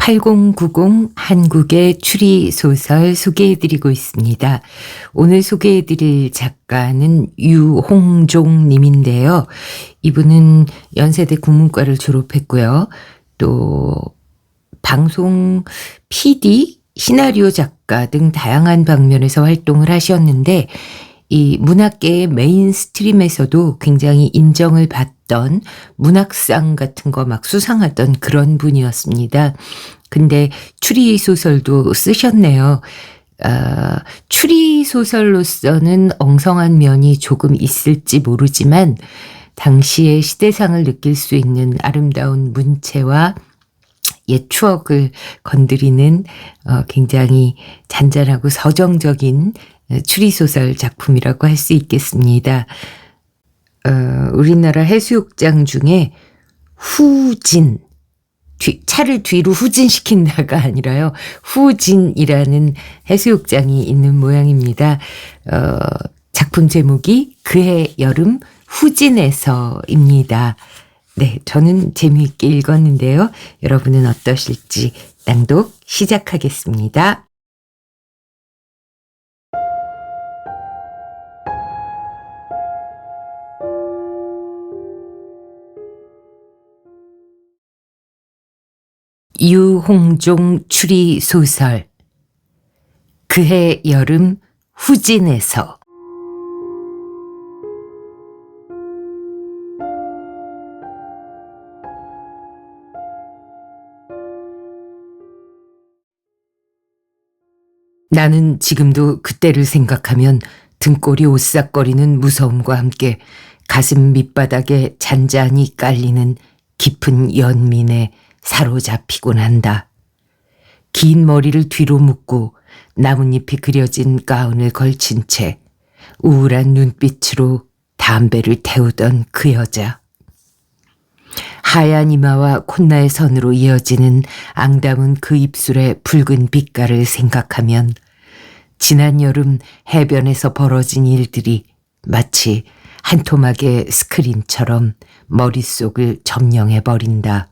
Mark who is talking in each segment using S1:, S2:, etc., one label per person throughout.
S1: 8090 한국의 추리소설 소개해드리고 있습니다. 오늘 소개해드릴 작가는 유홍종 님인데요. 이분은 연세대 국문과를 졸업했고요. 또 방송 PD, 시나리오 작가 등 다양한 방면에서 활동을 하셨는데 이 문학계의 메인스트림에서도 굉장히 인정을 받던 문학상 같은 거 막 수상하던 그런 분이었습니다. 근데 추리소설도 쓰셨네요. 추리소설로서는 엉성한 면이 조금 있을지 모르지만 당시의 시대상을 느낄 수 있는 아름다운 문체와 옛 추억을 건드리는 굉장히 잔잔하고 서정적인 추리소설 작품이라고 할 수 있겠습니다. 우리나라 해수욕장 중에 후진, 차를 뒤로 후진시킨다가 아니라요. 후진이라는 해수욕장이 있는 모양입니다. 작품 제목이 그해 여름 후진에서입니다. 네, 저는 재미있게 읽었는데요. 여러분은 어떠실지 낭독 시작하겠습니다. 유홍종 추리소설 그해 여름 후진에서. 나는 지금도 그때를 생각하면 등골이 오싹거리는 무서움과 함께 가슴 밑바닥에 잔잔히 깔리는 깊은 연민에 사로잡히곤 한다. 긴 머리를 뒤로 묶고 나뭇잎이 그려진 가운을 걸친 채 우울한 눈빛으로 담배를 태우던 그 여자. 하얀 이마와 콧나의 선으로 이어지는 앙담은 그 입술의 붉은 빛깔을 생각하면 지난 여름 해변에서 벌어진 일들이 마치 한 토막의 스크린처럼 머릿속을 점령해버린다.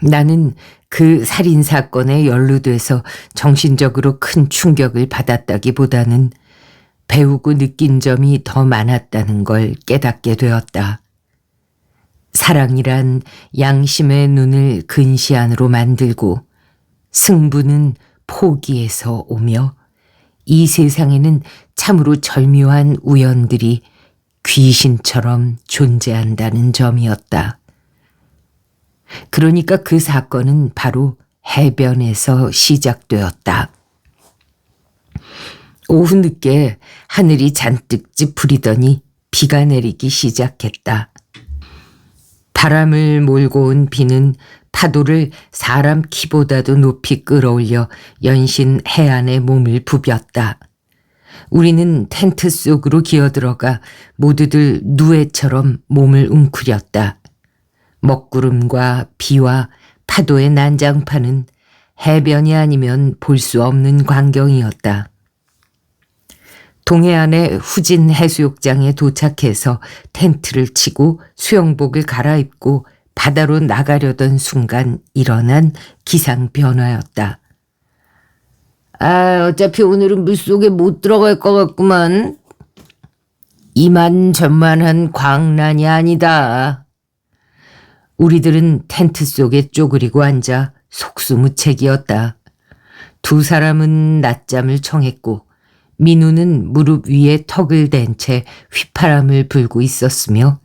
S1: 나는 그 살인사건에 연루돼서 정신적으로 큰 충격을 받았다기보다는 배우고 느낀 점이 더 많았다는 걸 깨닫게 되었다. 사랑이란 양심의 눈을 근시 안으로 만들고 승부는 포기에서 오며 이 세상에는 참으로 절묘한 우연들이 귀신처럼 존재한다는 점이었다. 그러니까 그 사건은 바로 해변에서 시작되었다. 오후 늦게 하늘이 잔뜩 찌푸리더니 비가 내리기 시작했다. 바람을 몰고 온 비는 파도를 사람 키보다도 높이 끌어올려 연신 해안에 몸을 부볐다. 우리는 텐트 속으로 기어들어가 모두들 누에처럼 몸을 웅크렸다. 먹구름과 비와 파도의 난장판은 해변이 아니면 볼 수 없는 광경이었다. 동해안의 후진 해수욕장에 도착해서 텐트를 치고 수영복을 갈아입고 바다로 나가려던 순간 일어난 기상 변화였다. 어차피 오늘은 물속에 못 들어갈 것 같구만. 이만저만한 광란이 아니다. 우리들은 텐트 속에 쪼그리고 앉아 속수무책이었다. 두 사람은 낮잠을 청했고 민우는 무릎 위에 턱을 댄 채 휘파람을 불고 있었으며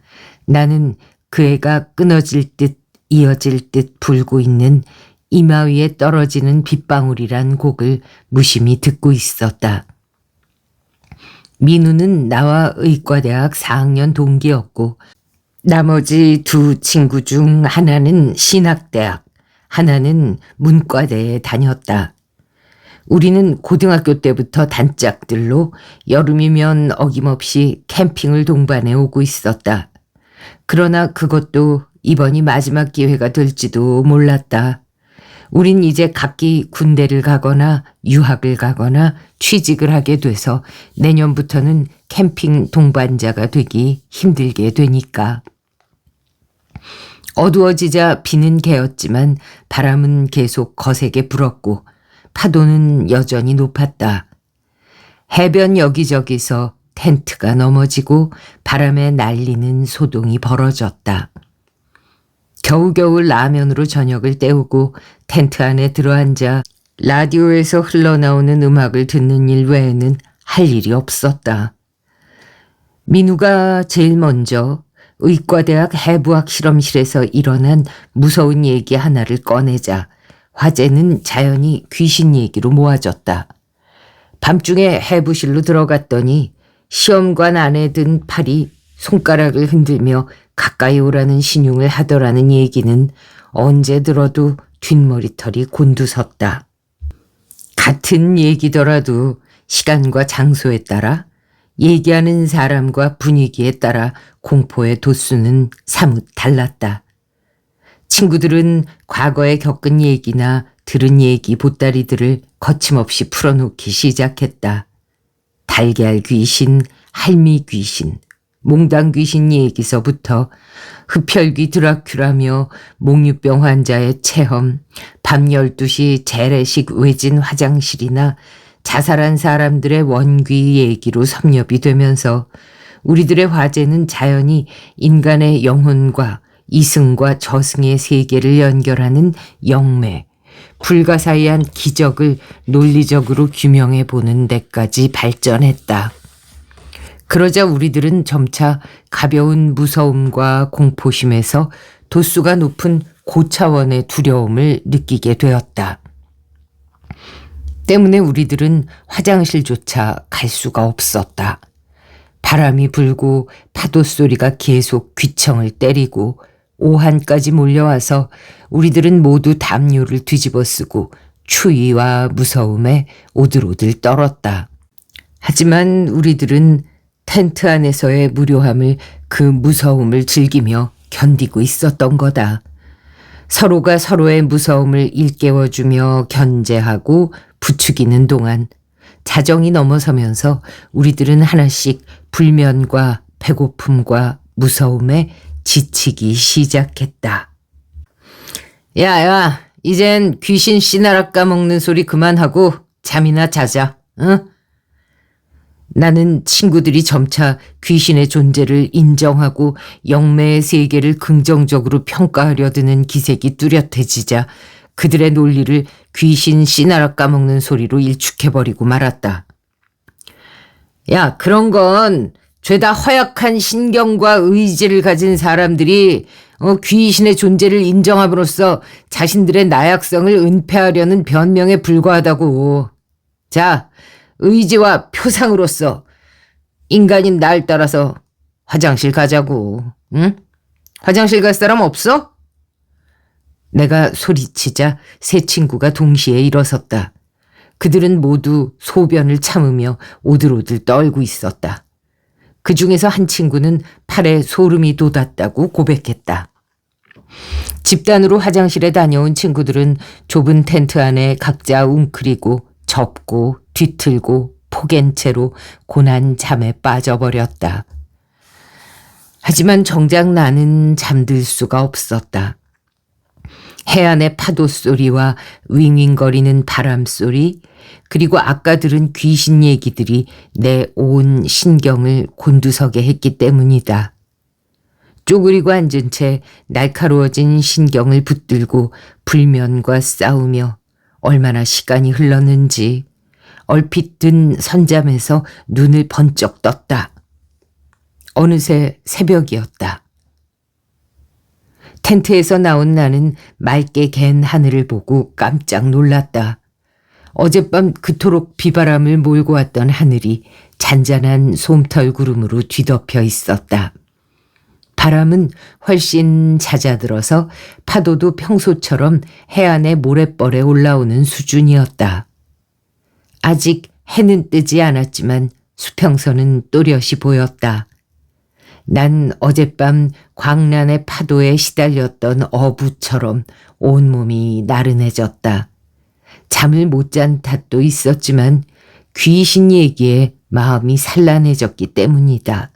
S1: 나는 그 애가 끊어질 듯 이어질 듯 불고 있는 이마 위에 떨어지는 빗방울이란 곡을 무심히 듣고 있었다. 민우는 나와 의과대학 4학년 동기였고 나머지 두 친구 중 하나는 신학대학, 하나는 문과대에 다녔다. 우리는 고등학교 때부터 단짝들로 여름이면 어김없이 캠핑을 동반해 오고 있었다. 그러나 그것도 이번이 마지막 기회가 될지도 몰랐다. 우린 이제 각기 군대를 가거나 유학을 가거나 취직을 하게 돼서 내년부터는 캠핑 동반자가 되기 힘들게 되니까. 어두워지자 비는 개었지만 바람은 계속 거세게 불었고 파도는 여전히 높았다. 해변 여기저기서 텐트가 넘어지고 바람에 날리는 소동이 벌어졌다. 겨우겨우 라면으로 저녁을 때우고 텐트 안에 들어앉아 라디오에서 흘러나오는 음악을 듣는 일 외에는 할 일이 없었다. 민우가 제일 먼저 의과대학 해부학 실험실에서 일어난 무서운 얘기 하나를 꺼내자 화제는 자연히 귀신 얘기로 모아졌다. 밤중에 해부실로 들어갔더니 시험관 안에 든 팔이 손가락을 흔들며 가까이 오라는 신용을 하더라는 얘기는 언제 들어도 뒷머리털이 곤두섰다. 같은 얘기더라도 시간과 장소에 따라 얘기하는 사람과 분위기에 따라 공포의 도수는 사뭇 달랐다. 친구들은 과거에 겪은 얘기나 들은 얘기 보따리들을 거침없이 풀어놓기 시작했다. 달걀 귀신, 할미 귀신, 몽당 귀신 얘기서부터 흡혈귀 드라큘라며 몽유병 환자의 체험, 밤 12시 재래식 외진 화장실이나 자살한 사람들의 원귀 얘기로 섭렵이 되면서 우리들의 화제는 자연히 인간의 영혼과 이승과 저승의 세계를 연결하는 영매, 불가사의한 기적을 논리적으로 규명해보는 데까지 발전했다. 그러자 우리들은 점차 가벼운 무서움과 공포심에서 도수가 높은 고차원의 두려움을 느끼게 되었다. 때문에 우리들은 화장실조차 갈 수가 없었다. 바람이 불고 파도 소리가 계속 귀청을 때리고 오한까지 몰려와서 우리들은 모두 담요를 뒤집어 쓰고 추위와 무서움에 오들오들 떨었다. 하지만 우리들은 텐트 안에서의 무료함을, 그 무서움을 즐기며 견디고 있었던 거다. 서로가 서로의 무서움을 일깨워주며 견제하고 부추기는 동안 자정이 넘어서면서 우리들은 하나씩 불면과 배고픔과 무서움에 지치기 시작했다. 야, 이젠 귀신 씨나락 까먹는 소리 그만하고 잠이나 자자, 응? 나는 친구들이 점차 귀신의 존재를 인정하고 영매의 세계를 긍정적으로 평가하려 드는 기색이 뚜렷해지자 그들의 논리를 귀신 씨나락 까먹는 소리로 일축해버리고 말았다. 야, 그런 건 죄다 허약한 신경과 의지를 가진 사람들이 귀신의 존재를 인정함으로써 자신들의 나약성을 은폐하려는 변명에 불과하다고. 자, 의지와 표상으로서 인간인 날 따라서 화장실 가자고. 응? 화장실 갈 사람 없어? 내가 소리치자 세 친구가 동시에 일어섰다. 그들은 모두 소변을 참으며 오들오들 떨고 있었다. 그 중에서 한 친구는 팔에 소름이 돋았다고 고백했다. 집단으로 화장실에 다녀온 친구들은 좁은 텐트 안에 각자 웅크리고 접고 뒤틀고 포갠 채로 고난 잠에 빠져버렸다. 하지만 정작 나는 잠들 수가 없었다. 해안의 파도 소리와 윙윙거리는 바람 소리, 그리고 아까 들은 귀신 얘기들이 내 온 신경을 곤두서게 했기 때문이다. 쪼그리고 앉은 채 날카로워진 신경을 붙들고 불면과 싸우며 얼마나 시간이 흘렀는지 얼핏 든 선잠에서 눈을 번쩍 떴다. 어느새 새벽이었다. 텐트에서 나온 나는 맑게 갠 하늘을 보고 깜짝 놀랐다. 어젯밤 그토록 비바람을 몰고 왔던 하늘이 잔잔한 솜털 구름으로 뒤덮여 있었다. 바람은 훨씬 잦아들어서 파도도 평소처럼 해안의 모래벌에 올라오는 수준이었다. 아직 해는 뜨지 않았지만 수평선은 또렷이 보였다. 난 어젯밤 광란의 파도에 시달렸던 어부처럼 온몸이 나른해졌다. 잠을 못 잔 탓도 있었지만 귀신 얘기에 마음이 산란해졌기 때문이다.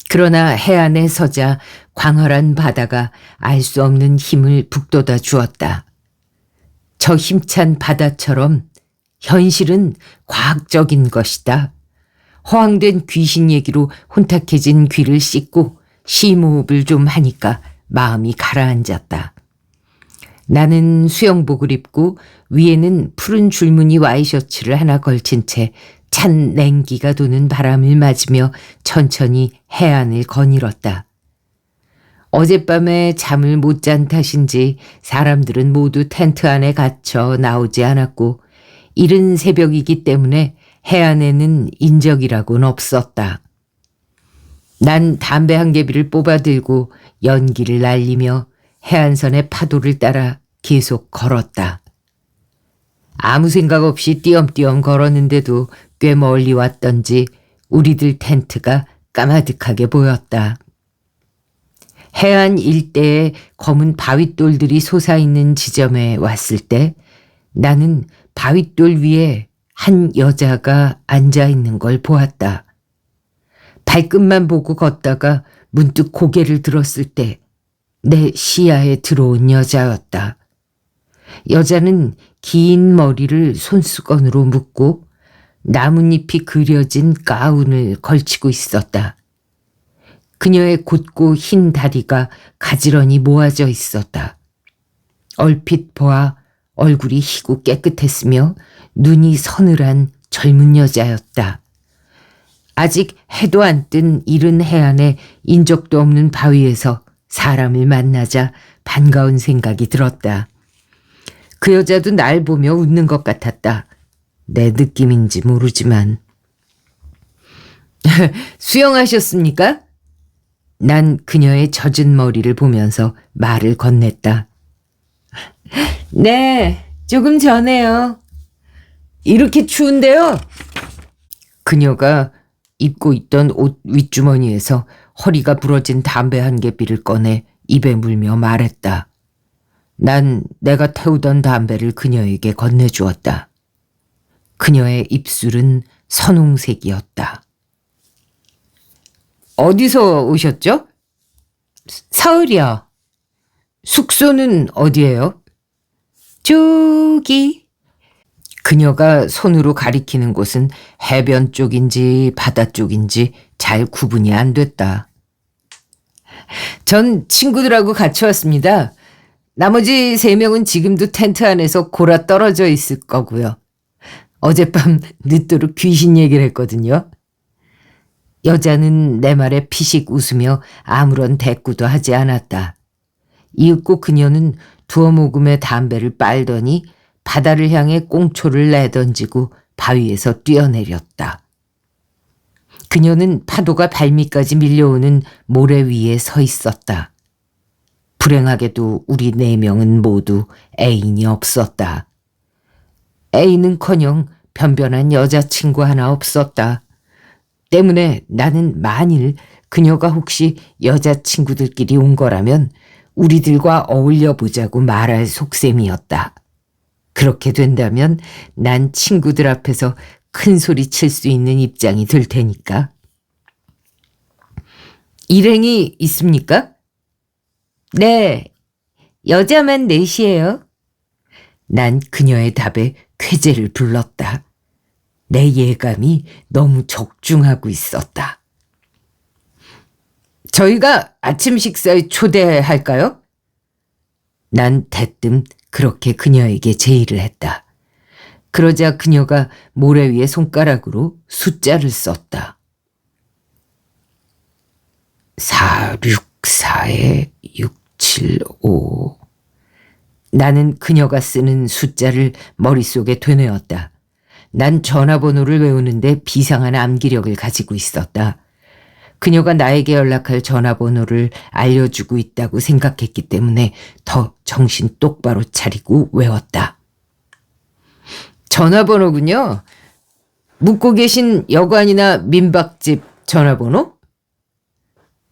S1: 그러나 해안에 서자 광활한 바다가 알 수 없는 힘을 북돋아 주었다. 저 힘찬 바다처럼 현실은 과학적인 것이다. 허황된 귀신 얘기로 혼탁해진 귀를 씻고 심호흡을 좀 하니까 마음이 가라앉았다. 나는 수영복을 입고 위에는 푸른 줄무늬 와이셔츠를 하나 걸친 채 찬 냉기가 도는 바람을 맞으며 천천히 해안을 거닐었다. 어젯밤에 잠을 못 잔 탓인지 사람들은 모두 텐트 안에 갇혀 나오지 않았고 이른 새벽이기 때문에 해안에는 인적이라고는 없었다. 난 담배 한 개비를 뽑아들고 연기를 날리며 해안선의 파도를 따라 계속 걸었다. 아무 생각 없이 띄엄띄엄 걸었는데도 꽤 멀리 왔던지 우리들 텐트가 까마득하게 보였다. 해안 일대에 검은 바윗돌들이 솟아있는 지점에 왔을 때 나는 바윗돌 위에 한 여자가 앉아있는 걸 보았다. 발끝만 보고 걷다가 문득 고개를 들었을 때 내 시야에 들어온 여자였다. 여자는 긴 머리를 손수건으로 묶고 나뭇잎이 그려진 가운을 걸치고 있었다. 그녀의 곧고 흰 다리가 가지런히 모아져 있었다. 얼핏 보아 얼굴이 희고 깨끗했으며 눈이 서늘한 젊은 여자였다. 아직 해도 안 뜬 이른 해안에 인적도 없는 바위에서 사람을 만나자 반가운 생각이 들었다. 그 여자도 날 보며 웃는 것 같았다. 내 느낌인지 모르지만. 수영하셨습니까? 난 그녀의 젖은 머리를 보면서 말을 건넸다. 네, 조금 전에요. 이렇게 추운데요? 그녀가 입고 있던 옷 윗주머니에서 허리가 부러진 담배 한 개비를 꺼내 입에 물며 말했다. 난 내가 태우던 담배를 그녀에게 건네주었다. 그녀의 입술은 선홍색이었다. 어디서 오셨죠? 서울이요. 숙소는 어디예요? 저기. 그녀가 손으로 가리키는 곳은 해변 쪽인지 바다 쪽인지 잘 구분이 안 됐다. 전 친구들하고 같이 왔습니다. 나머지 3명은 지금도 텐트 안에서 골아 떨어져 있을 거고요. 어젯밤 늦도록 귀신 얘기를 했거든요. 여자는 내 말에 피식 웃으며 아무런 대꾸도 하지 않았다. 이윽고 그녀는 두어 모금의 담배를 빨더니 바다를 향해 꽁초를 내던지고 바위에서 뛰어내렸다. 그녀는 파도가 발밑까지 밀려오는 모래 위에 서 있었다. 불행하게도 우리 4명은 모두 애인이 없었다. 애인은커녕 변변한 여자친구 하나 없었다. 때문에 나는 만일 그녀가 혹시 여자친구들끼리 온 거라면 우리들과 어울려 보자고 말할 속셈이었다. 그렇게 된다면 난 친구들 앞에서 큰 소리 칠 수 있는 입장이 될 테니까. 일행이 있습니까? 네, 여자만 4이에요. 난 그녀의 답에 쾌재를 불렀다. 내 예감이 너무 적중하고 있었다. 저희가 아침 식사에 초대할까요? 난 대뜸 그렇게 그녀에게 제의를 했다. 그러자 그녀가 모래 위에 손가락으로 숫자를 썼다. 464에 675. 나는 그녀가 쓰는 숫자를 머릿속에 되뇌었다. 난 전화번호를 외우는데 비상한 암기력을 가지고 있었다. 그녀가 나에게 연락할 전화번호를 알려주고 있다고 생각했기 때문에 더 정신 똑바로 차리고 외웠다. 전화번호군요. 묵고 계신 여관이나 민박집 전화번호?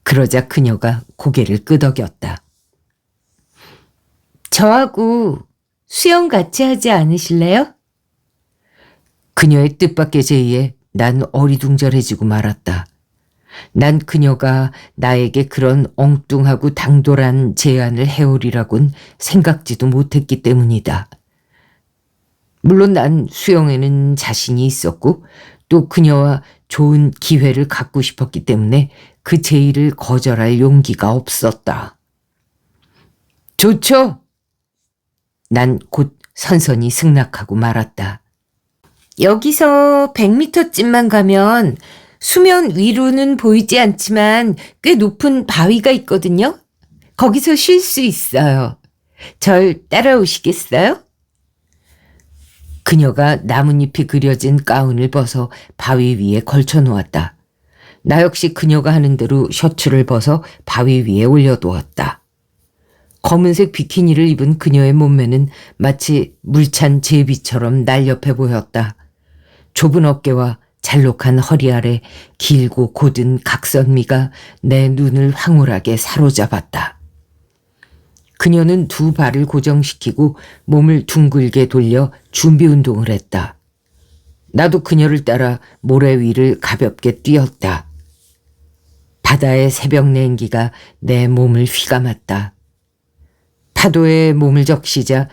S1: 그러자 그녀가 고개를 끄덕였다. 저하고 수영 같이 하지 않으실래요? 그녀의 뜻밖의 제의에 난 어리둥절해지고 말았다. 난 그녀가 나에게 그런 엉뚱하고 당돌한 제안을 해오리라곤 생각지도 못했기 때문이다. 물론 난 수영에는 자신이 있었고 또 그녀와 좋은 기회를 갖고 싶었기 때문에 그 제의를 거절할 용기가 없었다. 좋죠. 난 곧 선선히 승낙하고 말았다. 여기서 100m쯤만 가면 수면 위로는 보이지 않지만 꽤 높은 바위가 있거든요. 거기서 쉴 수 있어요. 절 따라오시겠어요? 그녀가 나뭇잎이 그려진 가운을 벗어 바위 위에 걸쳐 놓았다. 나 역시 그녀가 하는 대로 셔츠를 벗어 바위 위에 올려두었다. 검은색 비키니를 입은 그녀의 몸매는 마치 물찬 제비처럼 날렵해 보였다. 좁은 어깨와 잘록한 허리 아래 길고 곧은 각선미가 내 눈을 황홀하게 사로잡았다. 그녀는 두 발을 고정시키고 몸을 둥글게 돌려 준비 운동을 했다. 나도 그녀를 따라 모래 위를 가볍게 뛰었다. 바다의 새벽 냉기가 내 몸을 휘감았다. 파도에 몸을 적시자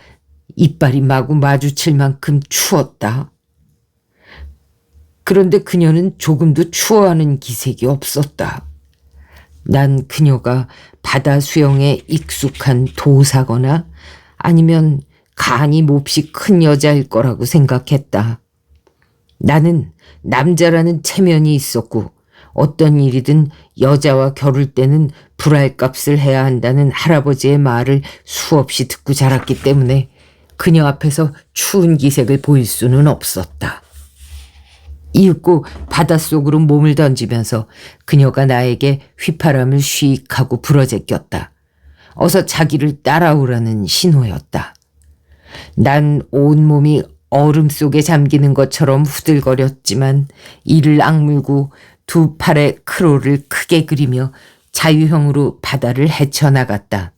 S1: 이빨이 마구 마주칠 만큼 추웠다. 그런데 그녀는 조금도 추워하는 기색이 없었다. 난 그녀가 바다 수영에 익숙한 도사거나 아니면 간이 몹시 큰 여자일 거라고 생각했다. 나는 남자라는 체면이 있었고 어떤 일이든 여자와 겨룰 때는 불알값을 해야 한다는 할아버지의 말을 수없이 듣고 자랐기 때문에 그녀 앞에서 추운 기색을 보일 수는 없었다. 이윽고 바닷속으로 몸을 던지면서 그녀가 나에게 휘파람을 쉬익하고 불어제꼈다. 어서 자기를 따라오라는 신호였다. 난 온몸이 얼음 속에 잠기는 것처럼 후들거렸지만 이를 악물고 두 팔에 크로를 크게 그리며 자유형으로 바다를 헤쳐나갔다.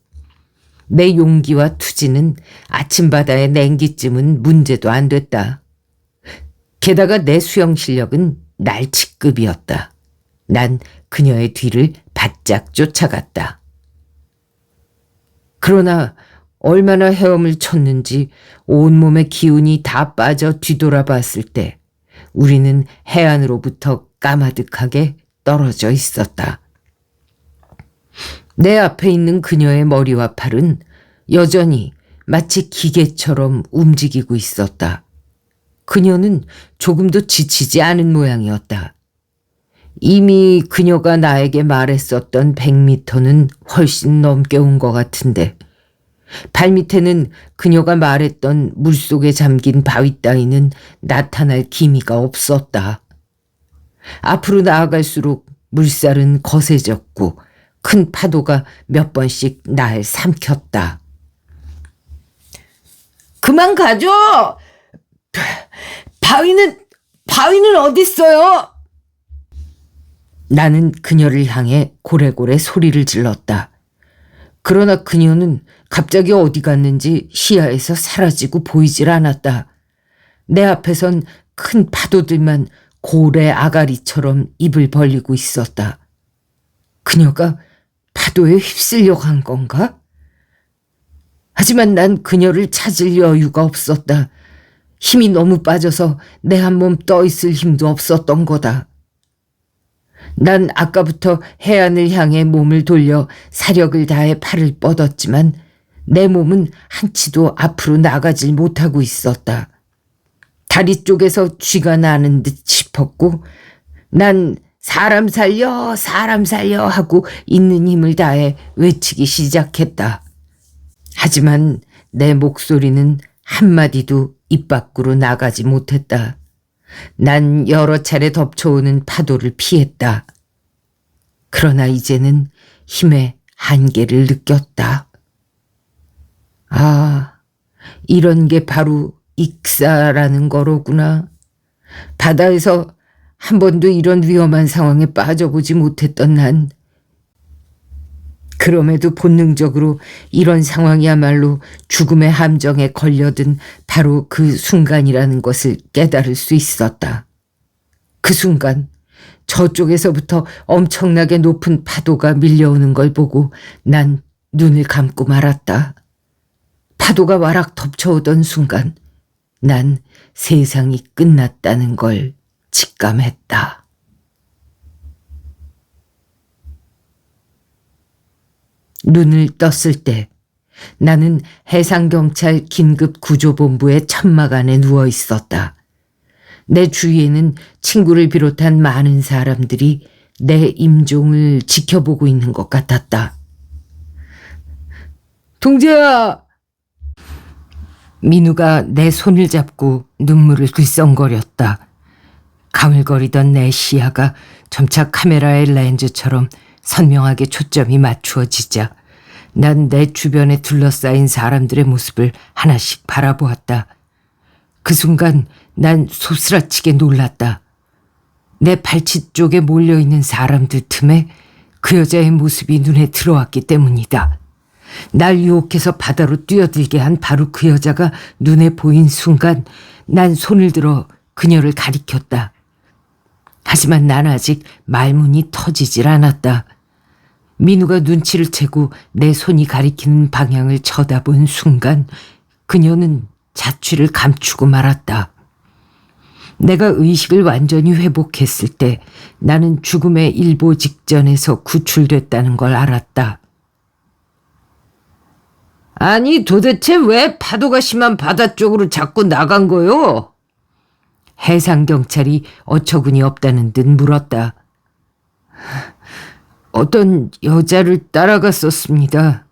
S1: 내 용기와 투지는 아침바다의 냉기쯤은 문제도 안 됐다. 게다가 내 수영 실력은 날치급이었다. 난 그녀의 뒤를 바짝 쫓아갔다. 그러나 얼마나 헤엄을 쳤는지 온몸의 기운이 다 빠져 뒤돌아봤을 때 우리는 해안으로부터 까마득하게 떨어져 있었다. 내 앞에 있는 그녀의 머리와 팔은 여전히 마치 기계처럼 움직이고 있었다. 그녀는 조금도 지치지 않은 모양이었다. 이미 그녀가 나에게 말했었던 100m는 훨씬 넘게 온 것 같은데 발밑에는 그녀가 말했던 물속에 잠긴 바위 따위는 나타날 기미가 없었다. 앞으로 나아갈수록 물살은 거세졌고 큰 파도가 몇 번씩 날 삼켰다. 그만 가죠! 바위는 어딨어요? 나는 그녀를 향해 고래고래 소리를 질렀다. 그러나 그녀는 갑자기 어디 갔는지 시야에서 사라지고 보이질 않았다. 내 앞에선 큰 파도들만 고래 아가리처럼 입을 벌리고 있었다. 그녀가 파도에 휩쓸려 간 건가? 하지만 난 그녀를 찾을 여유가 없었다. 힘이 너무 빠져서 내 한 몸 떠 있을 힘도 없었던 거다. 난 아까부터 해안을 향해 몸을 돌려 사력을 다해 팔을 뻗었지만 내 몸은 한치도 앞으로 나가질 못하고 있었다. 다리 쪽에서 쥐가 나는 듯 싶었고 난 사람 살려 하고 있는 힘을 다해 외치기 시작했다. 하지만 내 목소리는 한마디도 입 밖으로 나가지 못했다. 난 여러 차례 덮쳐오는 파도를 피했다. 그러나 이제는 힘의 한계를 느꼈다. 아, 이런 게 바로 익사라는 거로구나. 바다에서 한 번도 이런 위험한 상황에 빠져보지 못했던 난 그럼에도 본능적으로 이런 상황이야말로 죽음의 함정에 걸려든 바로 그 순간이라는 것을 깨달을 수 있었다. 그 순간 저쪽에서부터 엄청나게 높은 파도가 밀려오는 걸 보고 난 눈을 감고 말았다. 파도가 와락 덮쳐오던 순간 난 세상이 끝났다는 걸 직감했다. 눈을 떴을 때 나는 해상경찰 긴급구조본부의 천막 안에 누워 있었다. 내 주위에는 친구를 비롯한 많은 사람들이 내 임종을 지켜보고 있는 것 같았다. 동재야! 민우가 내 손을 잡고 눈물을 글썽거렸다. 가물거리던 내 시야가 점차 카메라의 렌즈처럼 선명하게 초점이 맞추어지자 난 내 주변에 둘러싸인 사람들의 모습을 하나씩 바라보았다. 그 순간 난 소스라치게 놀랐다. 내 발치 쪽에 몰려있는 사람들 틈에 그 여자의 모습이 눈에 들어왔기 때문이다. 날 유혹해서 바다로 뛰어들게 한 바로 그 여자가 눈에 보인 순간 난 손을 들어 그녀를 가리켰다. 하지만 난 아직 말문이 터지질 않았다. 민우가 눈치를 채고 내 손이 가리키는 방향을 쳐다본 순간 그녀는 자취를 감추고 말았다. 내가 의식을 완전히 회복했을 때 나는 죽음의 일보 직전에서 구출됐다는 걸 알았다. 아니 도대체 왜 파도가 심한 바다 쪽으로 자꾸 나간 거요? 해상경찰이 어처구니 없다는 듯 물었다. 어떤 여자를 따라갔었습니다.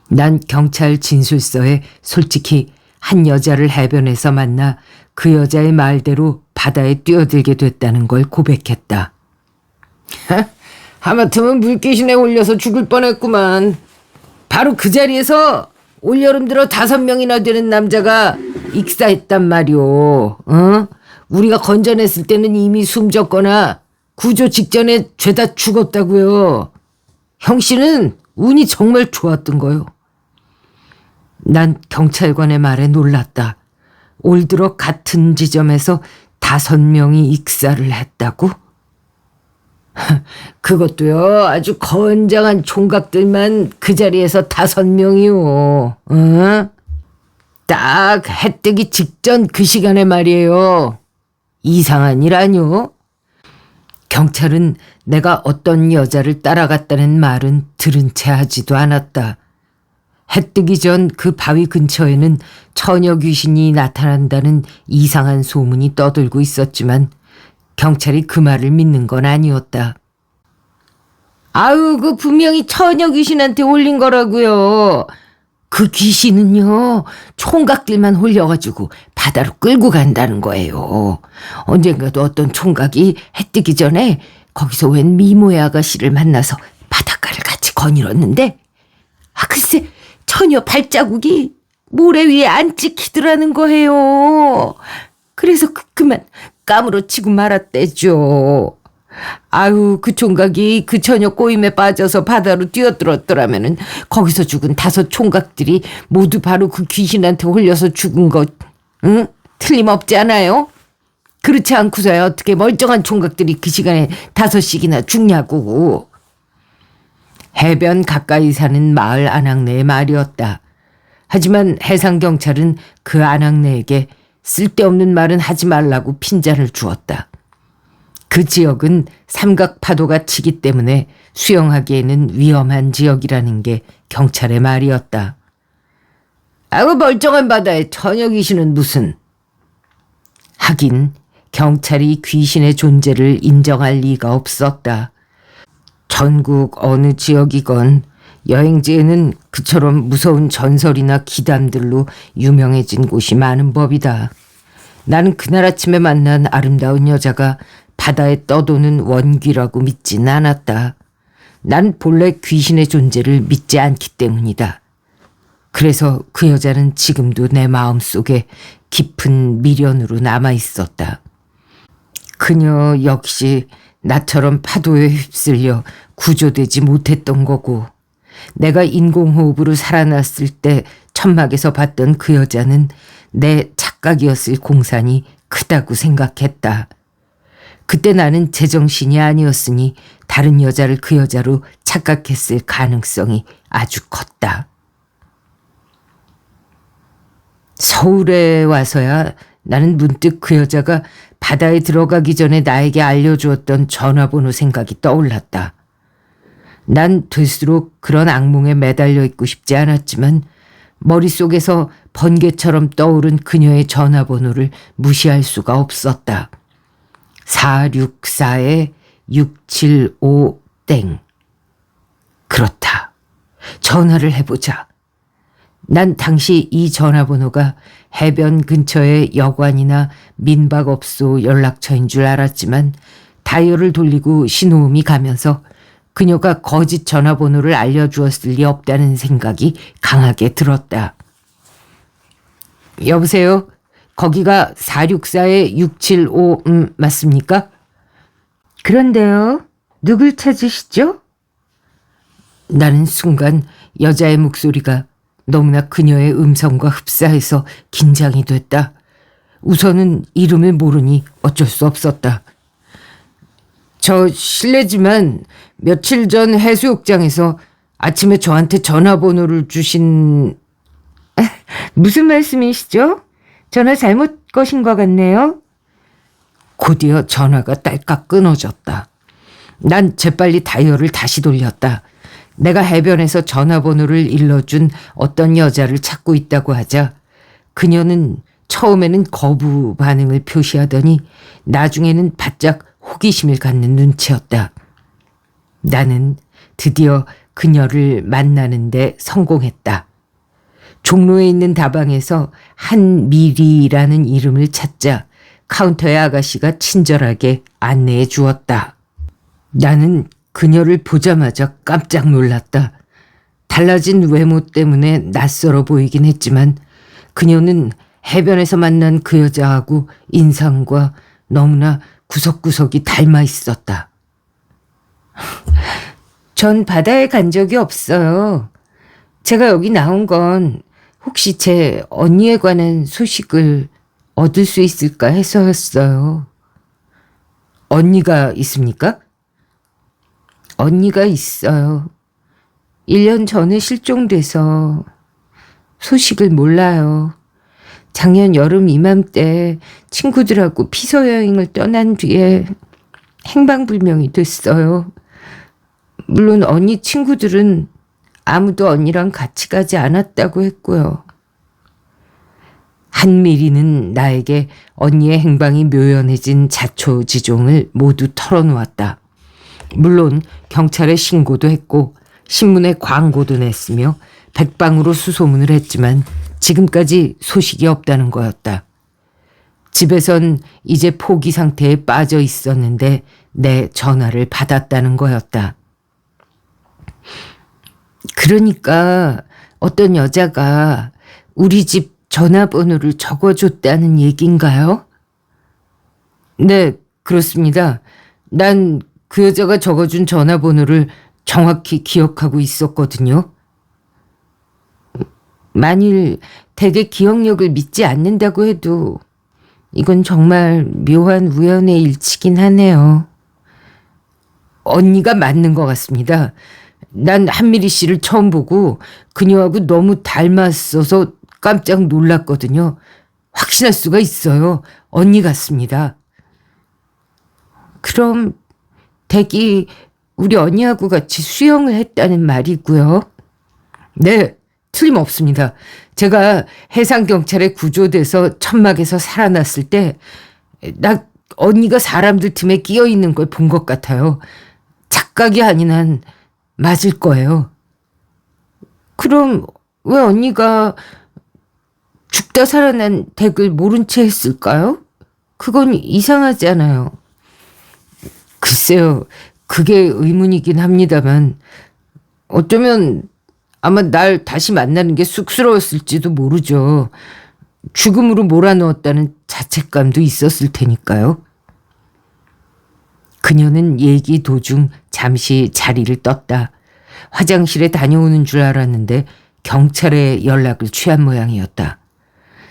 S1: 난 경찰 진술서에 솔직히 한 여자를 해변에서 만나 그 여자의 말대로 바다에 뛰어들게 됐다는 걸 고백했다. 하마터면 물귀신에 올려서 죽을 뻔했구만. 바로 그 자리에서 올여름 들어 5명이나 되는 남자가 익사했단 말이오. 우리가 건져냈을 때는 이미 숨졌거나 구조 직전에 죄다 죽었다고요. 형씨는 운이 정말 좋았던 거요. 난 경찰관의 말에 놀랐다. 올 들어 같은 지점에서 5명이 익사를 했다고? 그것도요, 아주 건장한 총각들만 그 자리에서 5명이요. 딱 해 뜨기 직전 그 시간에 말이에요. 이상한 일 아니요? 경찰은 내가 어떤 여자를 따라갔다는 말은 들은 채 하지도 않았다. 해 뜨기 전 그 바위 근처에는 처녀 귀신이 나타난다는 이상한 소문이 떠돌고 있었지만 경찰이 그 말을 믿는 건 아니었다. 아유, 그 분명히 처녀 귀신한테 올린 거라고요. 그 귀신은요, 총각들만 홀려가지고 바다로 끌고 간다는 거예요. 언젠가도 어떤 총각이 해 뜨기 전에 거기서 웬 미모의 아가씨를 만나서 바닷가를 같이 거닐었는데 글쎄 처녀 발자국이 모래 위에 안 찍히더라는 거예요. 그래서 그만 까무러치고 말았대죠. 아유, 그 총각이 그 처녀 꼬임에 빠져서 바다로 뛰어들었더라면은 거기서 죽은 5 총각들이 모두 바로 그 귀신한테 홀려서 죽은 것, 틀림없지 않아요? 그렇지 않고서야 어떻게 멀쩡한 총각들이 그 시간에 5씩이나 죽냐고. 해변 가까이 사는 마을 아낙네의 말이었다. 하지만 해상경찰은 그 아낙네에게 쓸데없는 말은 하지 말라고 핀잔을 주었다. 그 지역은 삼각파도가 치기 때문에 수영하기에는 위험한 지역이라는 게 경찰의 말이었다. 아우, 멀쩡한 바다에 처녀 귀신은 무슨. 하긴 경찰이 귀신의 존재를 인정할 리가 없었다. 전국 어느 지역이건 여행지에는 그처럼 무서운 전설이나 기담들로 유명해진 곳이 많은 법이다. 나는 그날 아침에 만난 아름다운 여자가 바다에 떠도는 원귀라고 믿진 않았다. 난 본래 귀신의 존재를 믿지 않기 때문이다. 그래서 그 여자는 지금도 내 마음속에 깊은 미련으로 남아있었다. 그녀 역시 나처럼 파도에 휩쓸려 구조되지 못했던 거고, 내가 인공호흡으로 살아났을 때 천막에서 봤던 그 여자는 내 착각이었을 공산이 크다고 생각했다. 그때 나는 제정신이 아니었으니 다른 여자를 그 여자로 착각했을 가능성이 아주 컸다. 서울에 와서야 나는 문득 그 여자가 바다에 들어가기 전에 나에게 알려주었던 전화번호 생각이 떠올랐다. 난 될수록 그런 악몽에 매달려 있고 싶지 않았지만 머릿속에서 번개처럼 떠오른 그녀의 전화번호를 무시할 수가 없었다. 464-675 그렇다. 전화를 해보자. 난 당시 이 전화번호가 해변 근처의 여관이나 민박업소 연락처인 줄 알았지만 다이얼을 돌리고 신호음이 가면서 그녀가 거짓 전화번호를 알려주었을 리 없다는 생각이 강하게 들었다. 여보세요? 거기가 464-675 맞습니까? 그런데요. 누굴 찾으시죠? 나는 순간 여자의 목소리가 너무나 그녀의 음성과 흡사해서 긴장이 됐다. 우선은 이름을 모르니 어쩔 수 없었다. 저 실례지만 며칠 전 해수욕장에서 아침에 저한테 전화번호를 주신... 무슨 말씀이시죠? 전화 잘못 거신 것 같네요. 곧이어 전화가 딸깍 끊어졌다. 난 재빨리 다이얼을 다시 돌렸다. 내가 해변에서 전화번호를 일러준 어떤 여자를 찾고 있다고 하자 그녀는 처음에는 거부 반응을 표시하더니 나중에는 바짝 호기심을 갖는 눈치였다. 나는 드디어 그녀를 만나는데 성공했다. 종로에 있는 다방에서 한미리라는 이름을 찾자 카운터의 아가씨가 친절하게 안내해 주었다. 나는 그녀를 보자마자 깜짝 놀랐다. 달라진 외모 때문에 낯설어 보이긴 했지만 그녀는 해변에서 만난 그 여자하고 인상과 너무나 구석구석이 닮아 있었다. 전 바다에 간 적이 없어요. 제가 여기 나온 건 혹시 제 언니에 관한 소식을 얻을 수 있을까 해서였어요. 언니가 있습니까? 언니가 있어요. 1년 전에 실종돼서 소식을 몰라요. 작년 여름 이맘때 친구들하고 피서 여행을 떠난 뒤에 행방불명이 됐어요. 물론 언니 친구들은 아무도 언니랑 같이 가지 않았다고 했고요. 한미리는 나에게 언니의 행방이 묘연해진 자초지종을 모두 털어놓았다. 물론 경찰에 신고도 했고 신문에 광고도 냈으며 백방으로 수소문을 했지만 지금까지 소식이 없다는 거였다. 집에선 이제 포기 상태에 빠져 있었는데 내 전화를 받았다는 거였다. 그러니까 어떤 여자가 우리 집 전화번호를 적어줬다는 얘기인가요? 네, 그렇습니다. 난 그 여자가 적어준 전화번호를 정확히 기억하고 있었거든요. 만일 대개 기억력을 믿지 않는다고 해도 이건 정말 묘한 우연의 일치긴 하네요. 언니가 맞는 것 같습니다. 난 한미리 씨를 처음 보고 그녀하고 너무 닮았어서 깜짝 놀랐거든요. 확신할 수가 있어요. 언니 같습니다. 그럼 댁이 우리 언니하고 같이 수영을 했다는 말이고요. 네, 틀림없습니다. 제가 해상경찰에 구조돼서 천막에서 살아났을 때 나 언니가 사람들 틈에 끼어 있는 걸 본 것 같아요. 착각이 아닌 한 맞을 거예요. 그럼 왜 언니가 죽다 살아난 댁을 모른 채 했을까요? 그건 이상하잖아요. 글쎄요, 그게 의문이긴 합니다만 어쩌면 아마 날 다시 만나는 게 쑥스러웠을지도 모르죠. 죽음으로 몰아넣었다는 자책감도 있었을 테니까요. 그녀는 얘기 도중 잠시 자리를 떴다. 화장실에 다녀오는 줄 알았는데 경찰에 연락을 취한 모양이었다.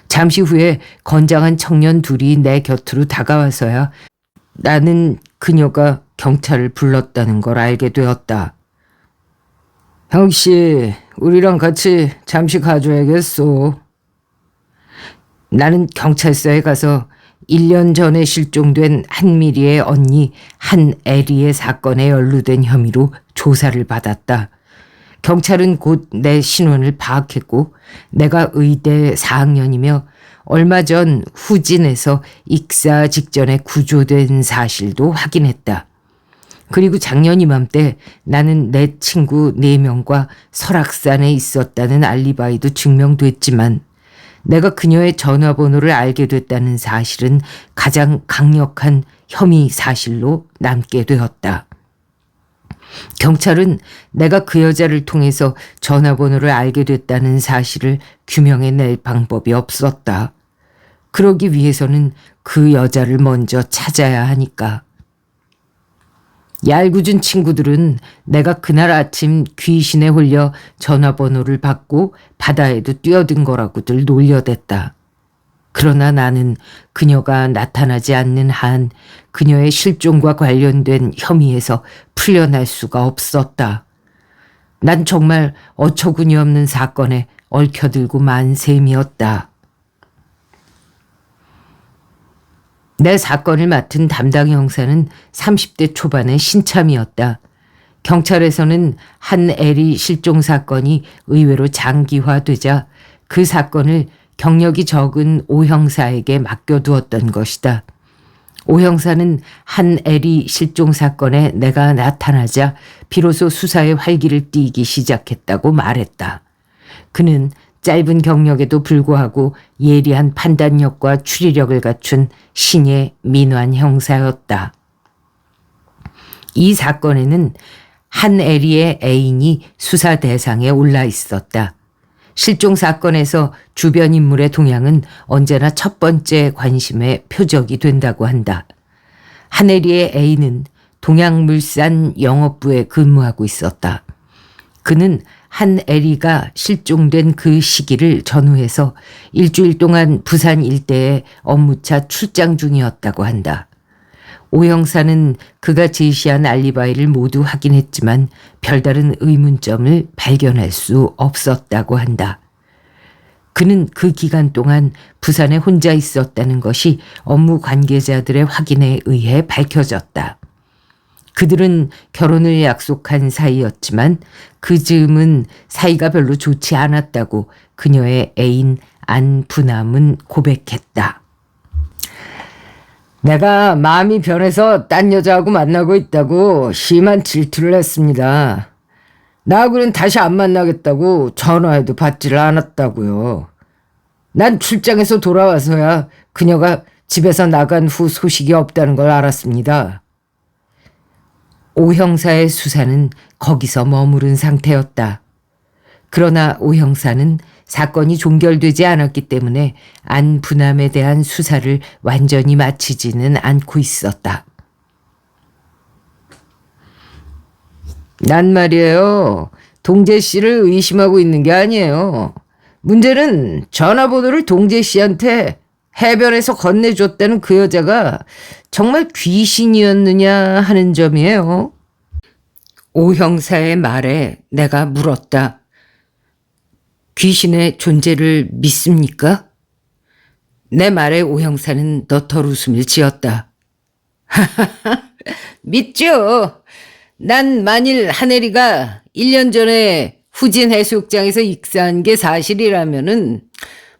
S1: 잠시 후에 건장한 청년 둘이 내 곁으로 다가와서야 나는 그녀가 경찰을 불렀다는 걸 알게 되었다. 형씨, 우리랑 같이 잠시 가줘야겠소. 나는 경찰서에 가서 1년 전에 실종된 한미리의 언니 한애리의 사건에 연루된 혐의로 조사를 받았다. 경찰은 곧 내 신원을 파악했고 내가 의대 4학년이며 얼마 전 후진에서 익사 직전에 구조된 사실도 확인했다. 그리고 작년 이맘때 나는 내 친구 4명과 설악산에 있었다는 알리바이도 증명됐지만 내가 그녀의 전화번호를 알게 됐다는 사실은 가장 강력한 혐의 사실로 남게 되었다. 경찰은 내가 그 여자를 통해서 전화번호를 알게 됐다는 사실을 규명해낼 방법이 없었다. 그러기 위해서는 그 여자를 먼저 찾아야 하니까. 얄궂은 친구들은 내가 그날 아침 귀신에 홀려 전화번호를 받고 바다에도 뛰어든 거라고들 놀려댔다. 그러나 나는 그녀가 나타나지 않는 한 그녀의 실종과 관련된 혐의에서 풀려날 수가 없었다. 난 정말 어처구니 없는 사건에 얽혀들고 만 셈이었다. 내 사건을 맡은 담당 형사는 30대 초반의 신참이었다. 경찰에서는 한애리 실종 사건이 의외로 장기화되자 그 사건을 경력이 적은 오 형사에게 맡겨두었던 것이다. 오 형사는 한애리 실종 사건에 내가 나타나자 비로소 수사에 활기를 띠기 시작했다고 말했다. 그는 짧은 경력에도 불구하고 예리한 판단력과 추리력을 갖춘 신의 민환 형사였다. 이 사건에는 한애리의 애인이 수사 대상에 올라 있었다. 실종 사건에서 주변 인물의 동향은 언제나 첫 번째 관심의 표적이 된다고 한다. 한애리의 애인은 동양물산 영업부에 근무하고 있었다. 그는 한애리가 실종된 그 시기를 전후해서 일주일 동안 부산 일대에 업무차 출장 중이었다고 한다. 오 형사는 그가 제시한 알리바이를 모두 확인했지만 별다른 의문점을 발견할 수 없었다고 한다. 그는 그 기간 동안 부산에 혼자 있었다는 것이 업무 관계자들의 확인에 의해 밝혀졌다. 그들은 결혼을 약속한 사이였지만 그 즈음은 사이가 별로 좋지 않았다고 그녀의 애인 안부남은 고백했다. 내가 마음이 변해서 딴 여자하고 만나고 있다고 심한 질투를 했습니다. 나하고는 다시 안 만나겠다고 전화해도 받지를 않았다고요. 난 출장에서 돌아와서야 그녀가 집에서 나간 후 소식이 없다는 걸 알았습니다. 오 형사의 수사는 거기서 머무른 상태였다. 그러나 오 형사는 사건이 종결되지 않았기 때문에 안부남에 대한 수사를 완전히 마치지는 않고 있었다. 난 말이에요. 동재 씨를 의심하고 있는 게 아니에요. 문제는 전화번호를 동재 씨한테 해변에서 건네줬다는 그 여자가 정말 귀신이었느냐 하는 점이에요. 오 형사의 말에 내가 물었다. 귀신의 존재를 믿습니까? 내 말에 오 형사는 너털 웃음을 지었다. 믿죠. 난 만일 한혜리가 1년 전에 후진 해수욕장에서 익사한 게 사실이라면은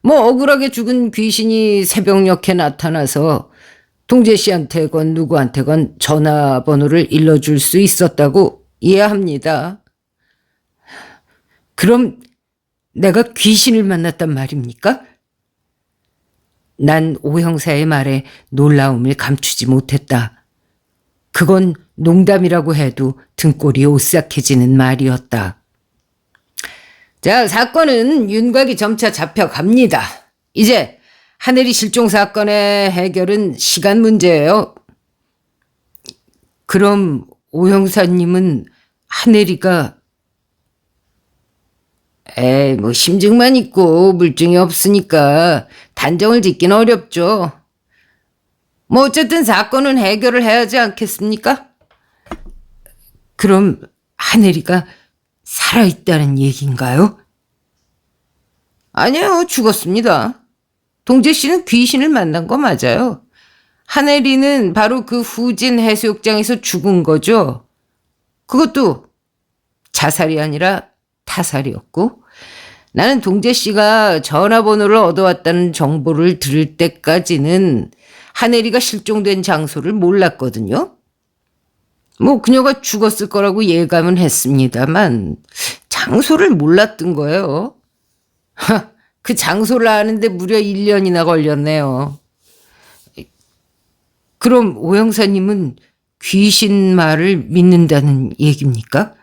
S1: 억울하게 죽은 귀신이 새벽녘에 나타나서 동재 씨한테건 누구한테건 전화번호를 일러줄 수 있었다고 이해합니다. 그럼 내가 귀신을 만났단 말입니까? 난 오 형사의 말에 놀라움을 감추지 못했다. 그건 농담이라고 해도 등골이 오싹해지는 말이었다. 자, 사건은 윤곽이 점차 잡혀갑니다. 이제 한혜리 실종 사건의 해결은 시간 문제예요. 그럼 오 형사님은 한혜리가 심증만 있고 물증이 없으니까 단정을 짓긴 어렵죠. 뭐 어쨌든 사건은 해결을 해야 하지 않겠습니까? 그럼 하늘이가 살아있다는 얘기인가요? 아니요, 죽었습니다. 동재 씨는 귀신을 만난 거 맞아요. 하늘이는 바로 그 후진 해수욕장에서 죽은 거죠. 그것도 자살이 아니라 타살이었고, 나는 동재 씨가 전화번호를 얻어왔다는 정보를 들을 때까지는 하늘이가 실종된 장소를 몰랐거든요. 뭐 그녀가 죽었을 거라고 예감은 했습니다만 장소를 몰랐던 거예요. 그 장소를 아는데 무려 1년이나 걸렸네요. 그럼 오 형사님은 귀신 말을 믿는다는 얘기입니까?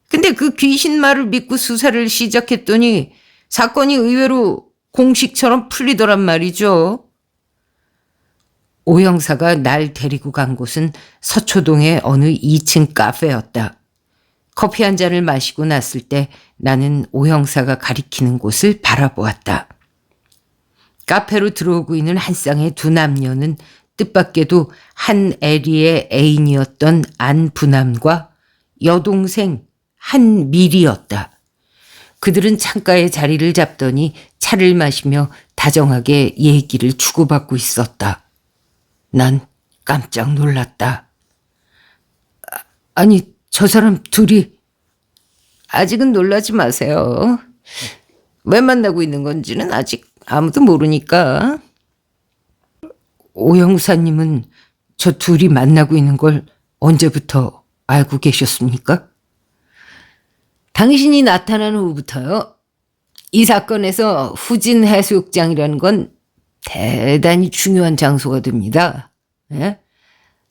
S1: 근데 그 귀신 말을 믿고 수사를 시작했더니 사건이 의외로 공식처럼 풀리더란 말이죠. 오 형사가 날 데리고 간 곳은 서초동의 어느 2층 카페였다. 커피 한 잔을 마시고 났을 때 나는 오 형사가 가리키는 곳을 바라보았다. 카페로 들어오고 있는 한 쌍의 두 남녀는 뜻밖에도 한 애리의 애인이었던 안부남과 여동생 한미리였다. 그들은 창가에 자리를 잡더니 차를 마시며 다정하게 얘기를 주고받고 있었다. 난 깜짝 놀랐다. 아니, 저 사람 둘이 아직은 놀라지 마세요. 왜 만나고 있는 건지는 아직 아무도 모르니까. 오 형사님은 저 둘이 만나고 있는 걸 언제부터 알고 계셨습니까? 당신이 나타난 후부터요. 이 사건에서 후진 해수욕장이라는 건 대단히 중요한 장소가 됩니다. 예?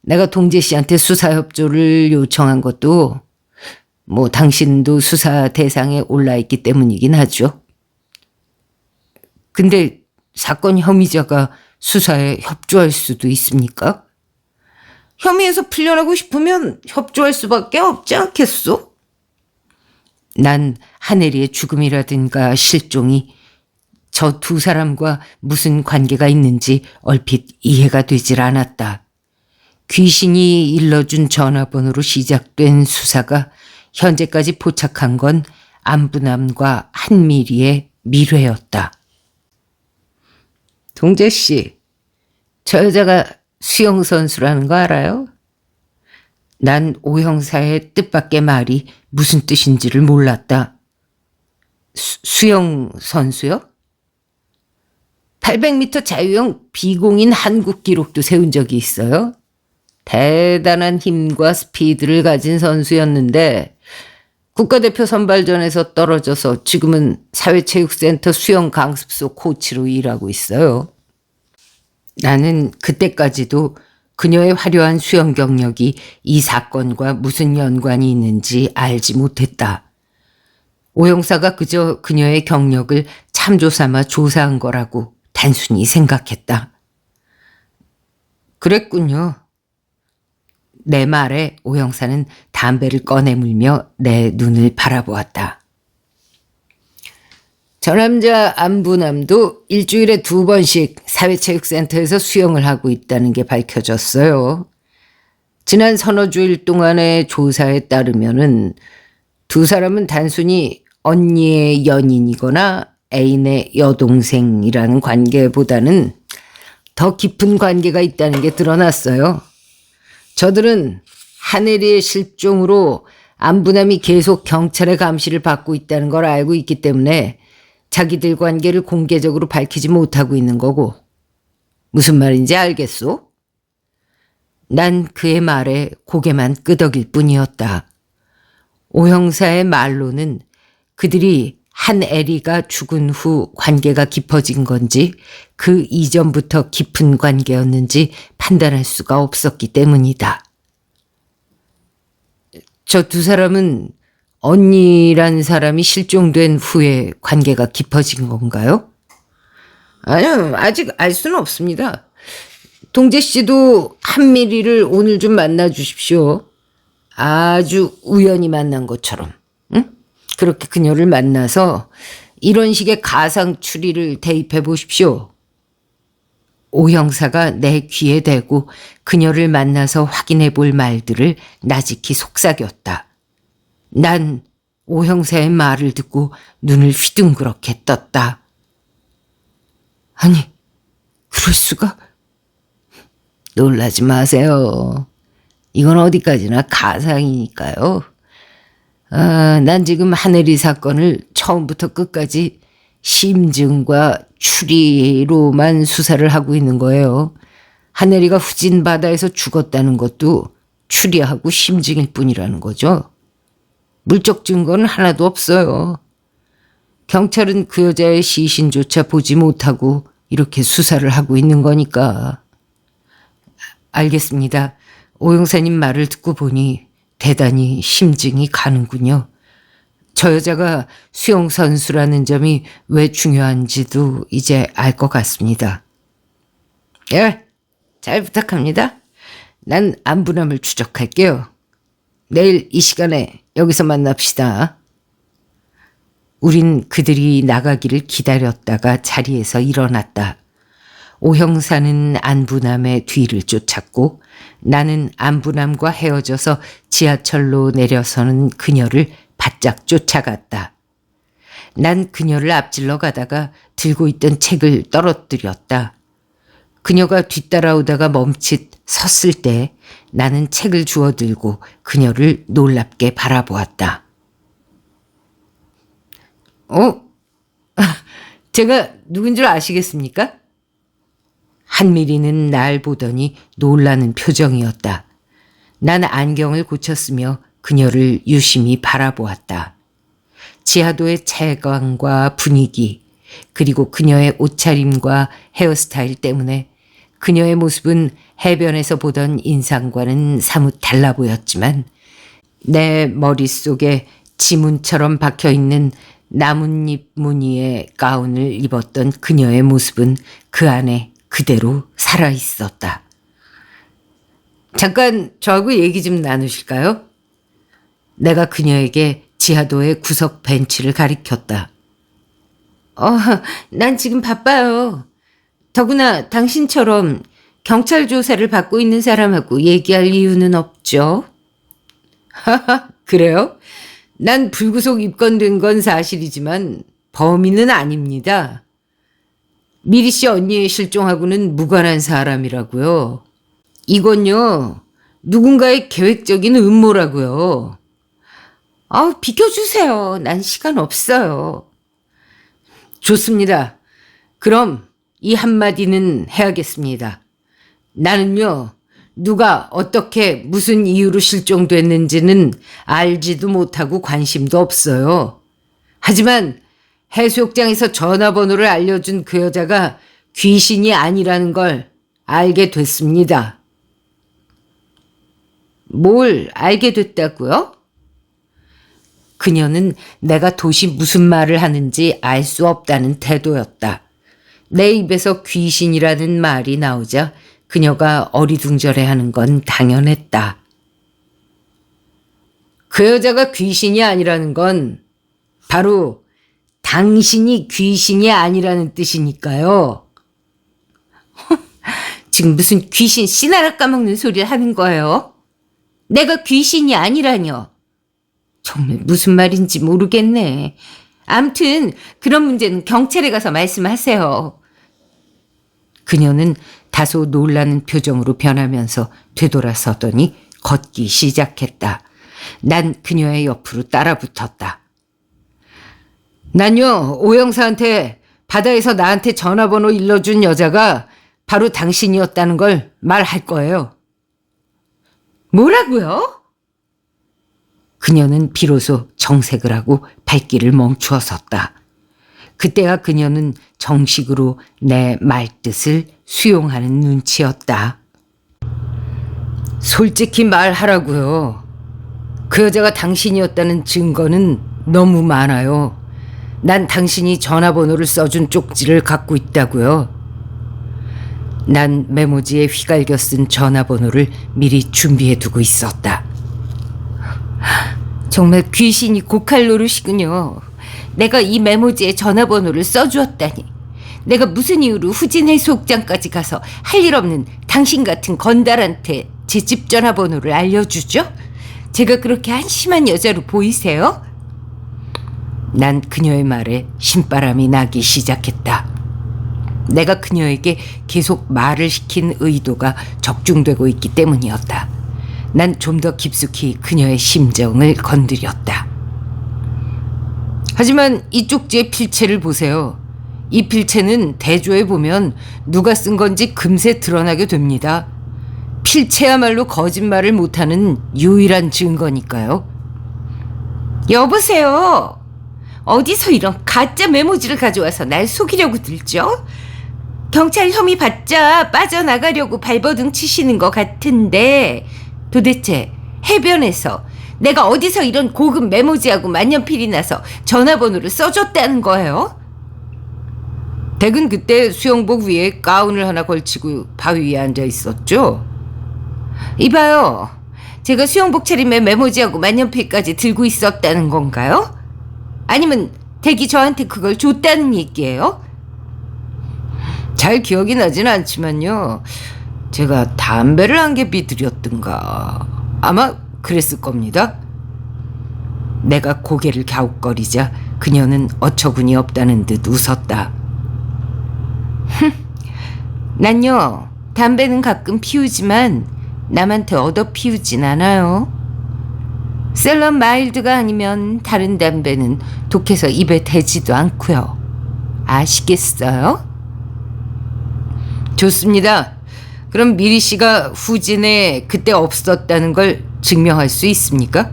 S1: 내가 동재 씨한테 수사 협조를 요청한 것도 뭐 당신도 수사 대상에 올라있기 때문이긴 하죠. 근데 사건 혐의자가 수사에 협조할 수도 있습니까? 혐의에서 풀려나고 싶으면 협조할 수밖에 없지 않겠소? 난 하늘이의 죽음이라든가 실종이 저 두 사람과 무슨 관계가 있는지 얼핏 이해가 되질 않았다. 귀신이 일러준 전화번호로 시작된 수사가 현재까지 포착한 건 안부남과 한미리의 미래였다. 동재 씨, 저 여자가 수영 선수라는 거 알아요? 난 오 형사의 뜻밖의 말이 무슨 뜻인지를 몰랐다. 수영 선수요? 800m 자유형 비공인 한국 기록도 세운 적이 있어요. 대단한 힘과 스피드를 가진 선수였는데 국가대표 선발전에서 떨어져서 지금은 사회체육센터 수영 강습소 코치로 일하고 있어요. 나는 그때까지도 그녀의 화려한 수영 경력이 이 사건과 무슨 연관이 있는지 알지 못했다. 오 형사가 그저 그녀의 경력을 참조 삼아 조사한 거라고 단순히 생각했다. 그랬군요. 내 말에 오 형사는 담배를 꺼내물며 내 눈을 바라보았다. 저 남자 안부남도 일주일에 2번씩 사회체육센터에서 수영을 하고 있다는 게 밝혀졌어요. 지난 서너 주일 동안의 조사에 따르면은 두 사람은 단순히 언니의 연인이거나 애인의 여동생이라는 관계보다는 더 깊은 관계가 있다는 게 드러났어요. 저들은 하늘이의 실종으로 안부남이 계속 경찰의 감시를 받고 있다는 걸 알고 있기 때문에 자기들 관계를 공개적으로 밝히지 못하고 있는 거고. 무슨 말인지 알겠소? 난 그의 말에 고개만 끄덕일 뿐이었다. 오 형사의 말로는 그들이 한 애리가 죽은 후 관계가 깊어진 건지 그 이전부터 깊은 관계였는지 판단할 수가 없었기 때문이다. 저 두 사람은 언니란 사람이 실종된 후에 관계가 깊어진 건가요? 아니요, 아직 알 수는 없습니다. 동재 씨도 한미리를 오늘 좀 만나 주십시오. 아주 우연히 만난 것처럼. 응? 그렇게 그녀를 만나서 이런 식의 가상 추리를 대입해 보십시오. 오 형사가 내 귀에 대고 그녀를 만나서 확인해 볼 말들을 나직히 속삭였다. 난 오 형사의 말을 듣고 눈을 휘둥그렇게 떴다. 아니, 그럴 수가? 놀라지 마세요. 이건 어디까지나 가상이니까요. 난 지금 하늘이 사건을 처음부터 끝까지 심증과 추리로만 수사를 하고 있는 거예요. 하늘이가 후진 바다에서 죽었다는 것도 추리하고 심증일 뿐이라는 거죠. 물적 증거는 하나도 없어요. 경찰은 그 여자의 시신조차 보지 못하고 이렇게 수사를 하고 있는 거니까. 알겠습니다. 오 형사님 말을 듣고 보니 대단히 심증이 가는군요. 저 여자가 수영 선수라는 점이 왜 중요한지도 이제 알 것 같습니다. 예, 잘 부탁합니다. 난 안부남을 추적할게요. 내일 이 시간에 여기서 만납시다. 우린 그들이 나가기를 기다렸다가 자리에서 일어났다. 오 형사는 안부남의 뒤를 쫓았고 나는 안부남과 헤어져서 지하철로 내려서는 그녀를 바짝 쫓아갔다. 난 그녀를 앞질러 가다가 들고 있던 책을 떨어뜨렸다. 그녀가 뒤따라오다가 멈칫 섰을 때 나는 책을 주워들고 그녀를 놀랍게 바라보았다. 제가 누군 줄 아시겠습니까? 한미리는 날 보더니 놀라는 표정이었다. 난 안경을 고쳤으며 그녀를 유심히 바라보았다. 지하도의 채광과 분위기, 그리고 그녀의 옷차림과 헤어스타일 때문에 그녀의 모습은 해변에서 보던 인상과는 사뭇 달라 보였지만 내 머릿속에 지문처럼 박혀있는 나뭇잎 무늬의 가운을 입었던 그녀의 모습은 그 안에 그대로 살아있었다. 잠깐 저하고 얘기 좀 나누실까요? 내가 그녀에게 지하도의 구석 벤치를 가리켰다. 난 지금 바빠요. 더구나 당신처럼 경찰 조사를 받고 있는 사람하고 얘기할 이유는 없죠. 하하, 그래요? 난 불구속 입건된 건 사실이지만 범인은 아닙니다. 미리 씨 언니의 실종하고는 무관한 사람이라고요. 이건요, 누군가의 계획적인 음모라고요. 비켜주세요. 난 시간 없어요. 좋습니다. 그럼 이 한마디는 해야겠습니다. 나는요, 누가 어떻게 무슨 이유로 실종됐는지는 알지도 못하고 관심도 없어요. 하지만 해수욕장에서 전화번호를 알려준 그 여자가 귀신이 아니라는 걸 알게 됐습니다. 뭘 알게 됐다고요? 그녀는 내가 도시 무슨 말을 하는지 알 수 없다는 태도였다. 내 입에서 귀신이라는 말이 나오자 그녀가 어리둥절해하는 건 당연했다. 그 여자가 귀신이 아니라는 건 바로 당신이 귀신이 아니라는 뜻이니까요. 지금 무슨 귀신 씨나라 까먹는 소리를 하는 거예요? 내가 귀신이 아니라뇨. 정말 무슨 말인지 모르겠네. 암튼 그런 문제는 경찰에 가서 말씀하세요. 그녀는 다소 놀라는 표정으로 변하면서 되돌아서더니 걷기 시작했다. 난 그녀의 옆으로 따라붙었다. 난요, 오 형사한테 바다에서 나한테 전화번호 일러준 여자가 바로 당신이었다는 걸 말할 거예요. 뭐라고요? 그녀는 비로소 정색을 하고 발길을 멈추어 섰다. 그때야 그녀는 정식으로 내 말뜻을 수용하는 눈치였다. 솔직히 말하라고요. 그 여자가 당신이었다는 증거는 너무 많아요. 난 당신이 전화번호를 써준 쪽지를 갖고 있다고요. 난 메모지에 휘갈겨 쓴 전화번호를 미리 준비해두고 있었다. 정말 귀신이 고칼 노릇이군요. 내가 이 메모지에 전화번호를 써주었다니.
S2: 내가 무슨 이유로 후진 해수욕장까지 가서 할 일 없는 당신 같은 건달한테 제 집 전화번호를 알려주죠? 제가 그렇게 한심한 여자로 보이세요? 난 그녀의 말에 신바람이 나기 시작했다. 내가 그녀에게 계속 말을 시킨 의도가 적중되고 있기 때문이었다. 난 좀 더 깊숙이 그녀의 심정을 건드렸다. 하지만 이 쪽지의 필체를 보세요. 이 필체는 대조해 보면 누가 쓴 건지 금세 드러나게 됩니다. 필체야말로 거짓말을 못하는 유일한 증거니까요. 여보세요. 어디서 이런 가짜 메모지를 가져와서 날 속이려고 들죠? 경찰 혐의 받자 빠져나가려고 발버둥 치시는 것 같은데 도대체 해변에서 내가 어디서 이런 고급 메모지하고 만년필이 나서 전화번호를 써줬다는 거예요? 댁은 그때 수영복 위에 가운을 하나 걸치고 바위 위에 앉아 있었죠. 이봐요. 제가 수영복 차림에 메모지하고 만년필까지 들고 있었다는 건가요? 아니면 댁이 저한테 그걸 줬다는 얘기예요? 잘 기억이 나진 않지만요. 제가 담배를 한 개 비드렸던가 아마 그랬을 겁니다. 내가 고개를 갸웃거리자 그녀는 어처구니 없다는 듯 웃었다. 난요, 담배는 가끔 피우지만 남한테 얻어 피우진 않아요. 셀럽 마일드가 아니면 다른 담배는 독해서 입에 대지도 않고요. 아시겠어요? 좋습니다. 그럼 미리 씨가 후진에 그때 없었다는 걸 증명할 수 있습니까?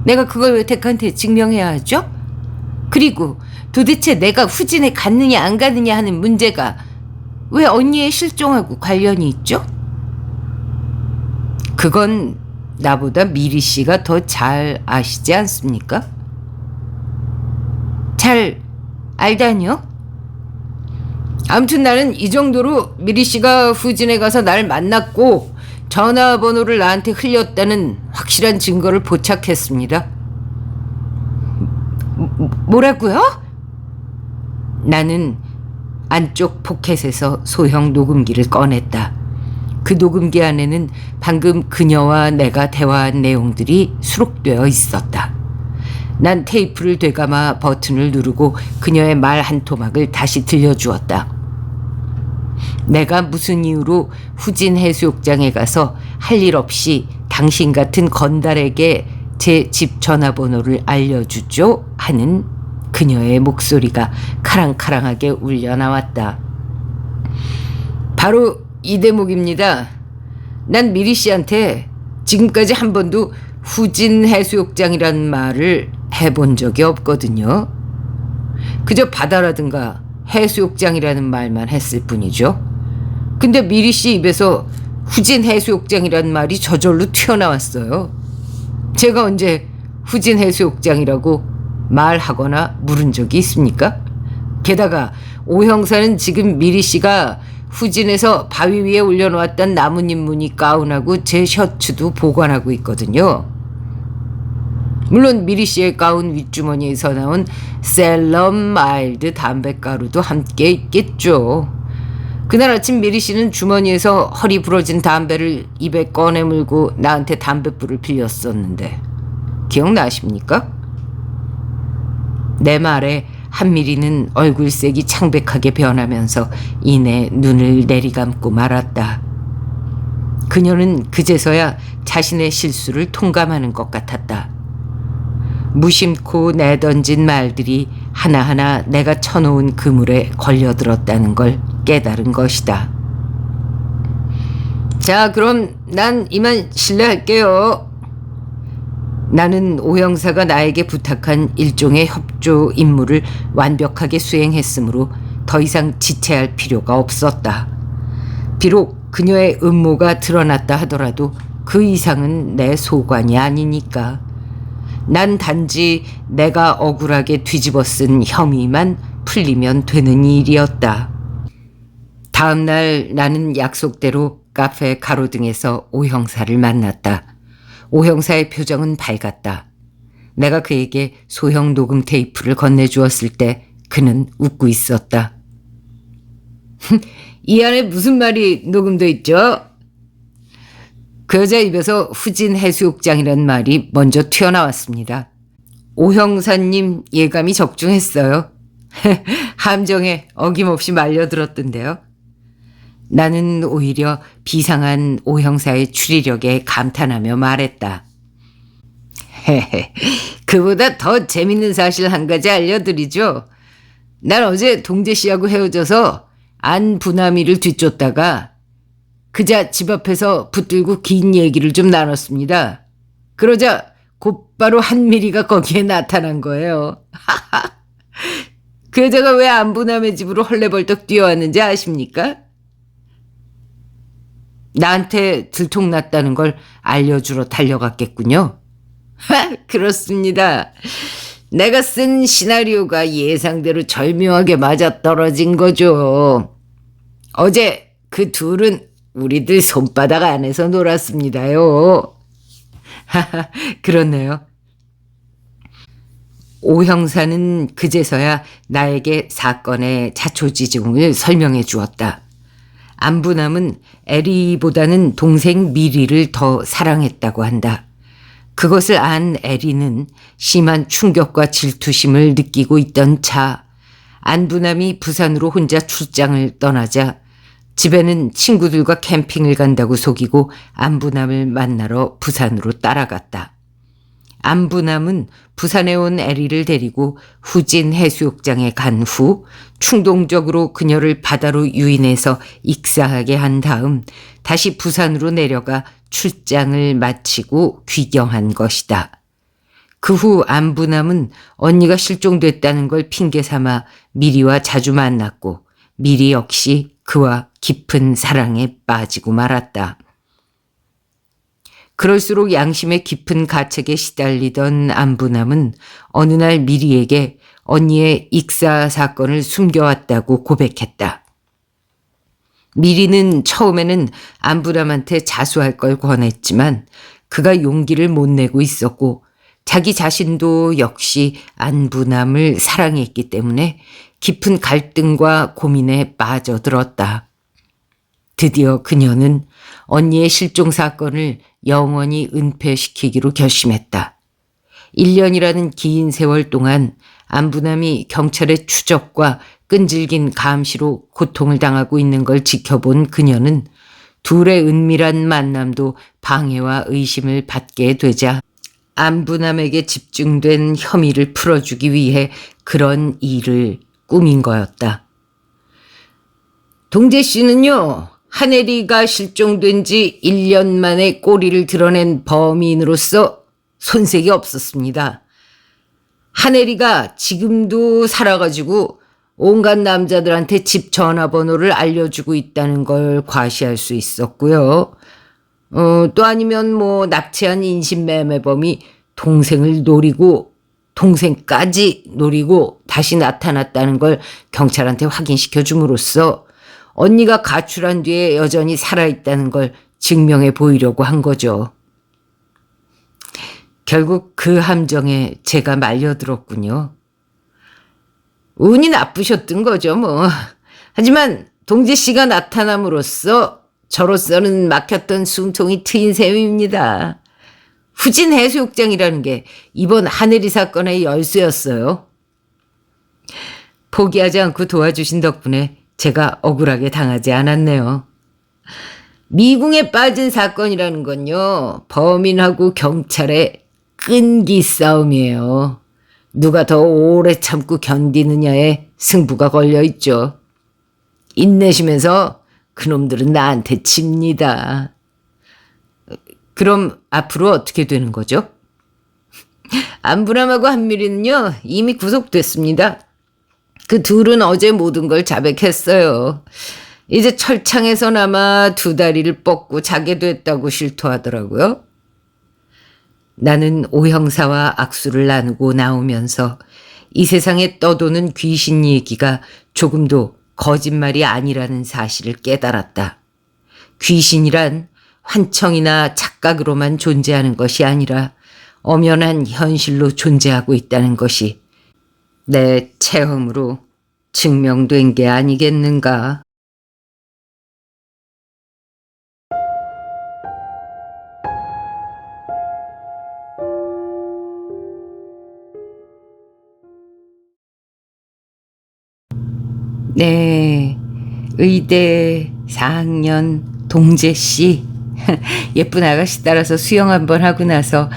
S2: 내가 그걸 왜 덱한테 증명해야 하죠? 그리고 도대체 내가 후진에 갔느냐 안 갔느냐 하는 문제가 왜 언니의 실종하고 관련이 있죠? 그건 나보다 미리 씨가 더 잘 아시지 않습니까? 잘 알다니요? 아무튼 나는 이 정도로 미리 씨가 후진에 가서 날 만났고 전화번호를 나한테 흘렸다는 확실한 증거를 포착했습니다. 뭐라고요? 나는 안쪽 포켓에서 소형 녹음기를 꺼냈다. 그 녹음기 안에는 방금 그녀와 내가 대화한 내용들이 수록되어 있었다. 난 테이프를 되감아 버튼을 누르고 그녀의 말 한 토막을 다시 들려주었다. 내가 무슨 이유로 후진 해수욕장에 가서 할 일 없이 당신 같은 건달에게 제 집 전화번호를 알려주죠? 하는 그녀의 목소리가 카랑카랑하게 울려나왔다. 바로 이 대목입니다. 난 미리 씨한테 지금까지 한 번도 후진 해수욕장이라는 말을 해본 적이 없거든요. 그저 바다라든가 해수욕장이라는 말만 했을 뿐이죠. 근데 미리 씨 입에서 후진 해수욕장이라는 말이 저절로 튀어나왔어요. 제가 언제 후진 해수욕장이라고 말하거나 물은 적이 있습니까? 게다가 오 형사는 지금 미리 씨가 후진에서 바위 위에 올려놓았던 나뭇잎 무늬 가운하고 제 셔츠도 보관하고 있거든요. 물론 미리 씨의 가운 윗주머니에서 나온 셀럽 마일드 담뱃가루도 함께 있겠죠. 그날 아침 미리 씨는 주머니에서 허리 부러진 담배를 입에 꺼내 물고 나한테 담뱃불을 빌렸었는데 기억나십니까? 내 말에 한미리는 얼굴색이 창백하게 변하면서 이내 눈을 내리감고 말았다. 그녀는 그제서야 자신의 실수를 통감하는 것 같았다. 무심코 내던진 말들이 하나하나 내가 쳐놓은 그물에 걸려들었다는 걸 깨달은 것이다. 자, 그럼 난 이만 실례할게요. 나는 오 형사가 나에게 부탁한 일종의 협조 임무를 완벽하게 수행했으므로 더 이상 지체할 필요가 없었다. 비록 그녀의 음모가 드러났다 하더라도 그 이상은 내 소관이 아니니까. 난 단지 내가 억울하게 뒤집어 쓴 혐의만 풀리면 되는 일이었다. 다음 날 나는 약속대로 카페 가로등에서 오 형사를 만났다. 오 형사의 표정은 밝았다. 내가 그에게 소형 녹음 테이프를 건네주었을 때 그는 웃고 있었다. 이 안에 무슨 말이 녹음돼 있죠? 그 여자 입에서 후진 해수욕장이라는 말이 먼저 튀어나왔습니다. 오 형사님 예감이 적중했어요. 함정에 어김없이 말려들었던데요. 나는 오히려 비상한 오 형사의 추리력에 감탄하며 말했다. 그보다 더 재밌는 사실 한 가지 알려드리죠. 난 어제 동재 씨하고 헤어져서 안부나미를 뒤쫓다가 그자 집 앞에서 붙들고 긴 얘기를 좀 나눴습니다. 그러자 곧바로 한미리가 거기에 나타난 거예요. 그 여자가 왜 안부남의 집으로 헐레벌떡 뛰어왔는지 아십니까? 나한테 들통났다는 걸 알려주러 달려갔겠군요. 그렇습니다. 내가 쓴 시나리오가 예상대로 절묘하게 맞아떨어진 거죠. 어제 그 둘은 우리들 손바닥 안에서 놀았습니다요. 그렇네요. 오 형사는 그제서야 나에게 사건의 자초지종을 설명해 주었다. 안부남은 에리보다는 동생 미리를 더 사랑했다고 한다. 그것을 안 에리는 심한 충격과 질투심을 느끼고 있던 차, 안부남이 부산으로 혼자 출장을 떠나자 집에는 친구들과 캠핑을 간다고 속이고 안부남을 만나러 부산으로 따라갔다. 안부남은 부산에 온 에리를 데리고 후진 해수욕장에 간 후 충동적으로 그녀를 바다로 유인해서 익사하게 한 다음 다시 부산으로 내려가 출장을 마치고 귀경한 것이다. 그 후 안부남은 언니가 실종됐다는 걸 핑계 삼아 미리와 자주 만났고 미리 역시 그와 깊은 사랑에 빠지고 말았다. 그럴수록 양심의 깊은 가책에 시달리던 안부남은 어느 날 미리에게 언니의 익사 사건을 숨겨왔다고 고백했다. 미리는 처음에는 안부남한테 자수할 걸 권했지만 그가 용기를 못 내고 있었고 자기 자신도 역시 안부남을 사랑했기 때문에 깊은 갈등과 고민에 빠져들었다. 드디어 그녀는 언니의 실종 사건을 영원히 은폐시키기로 결심했다. 1년이라는 긴 세월 동안 안부남이 경찰의 추적과 끈질긴 감시로 고통을 당하고 있는 걸 지켜본 그녀는 둘의 은밀한 만남도 방해와 의심을 받게 되자 안부남에게 집중된 혐의를 풀어주기 위해 그런 일을 꾸민 거였다. 동재 씨는요, 하네리가 실종된 지 1년 만에 꼬리를 드러낸 범인으로서 손색이 없었습니다. 하네리가 지금도 살아가지고 온갖 남자들한테 집 전화번호를 알려주고 있다는 걸 과시할 수 있었고요. 또 아니면 납치한 인신매매범이 동생을 노리고 동생까지 노리고 다시 나타났다는 걸 경찰한테 확인시켜 줌으로써 언니가 가출한 뒤에 여전히 살아있다는 걸 증명해 보이려고 한 거죠. 결국 그 함정에 제가 말려들었군요. 운이 나쁘셨던 거죠, 뭐. 하지만 동재 씨가 나타남으로써 저로서는 막혔던 숨통이 트인 셈입니다. 후진 해수욕장이라는 게 이번 하늘이 사건의 열쇠였어요. 포기하지 않고 도와주신 덕분에 제가 억울하게 당하지 않았네요. 미궁에 빠진 사건이라는 건요, 범인하고 경찰의 끈기 싸움이에요. 누가 더 오래 참고 견디느냐에 승부가 걸려있죠. 인내심에서 그놈들은 나한테 집니다. 그럼 앞으로 어떻게 되는 거죠? 안부남하고 한미리는요, 이미 구속됐습니다. 그 둘은 어제 모든 걸 자백했어요. 이제 철창에서나마 두 다리를 뻗고 자게 됐다고 실토하더라고요. 나는 오 형사와 악수를 나누고 나오면서 이 세상에 떠도는 귀신 얘기가 조금도 거짓말이 아니라는 사실을 깨달았다. 귀신이란 환청이나 착각으로만 존재하는 것이 아니라 엄연한 현실로 존재하고 있다는 것이 내 체험으로 증명된 게 아니겠는가? 네, 의대 4학년 동재 씨. 예쁜 아가씨 따라서 수영 한번 하고 나서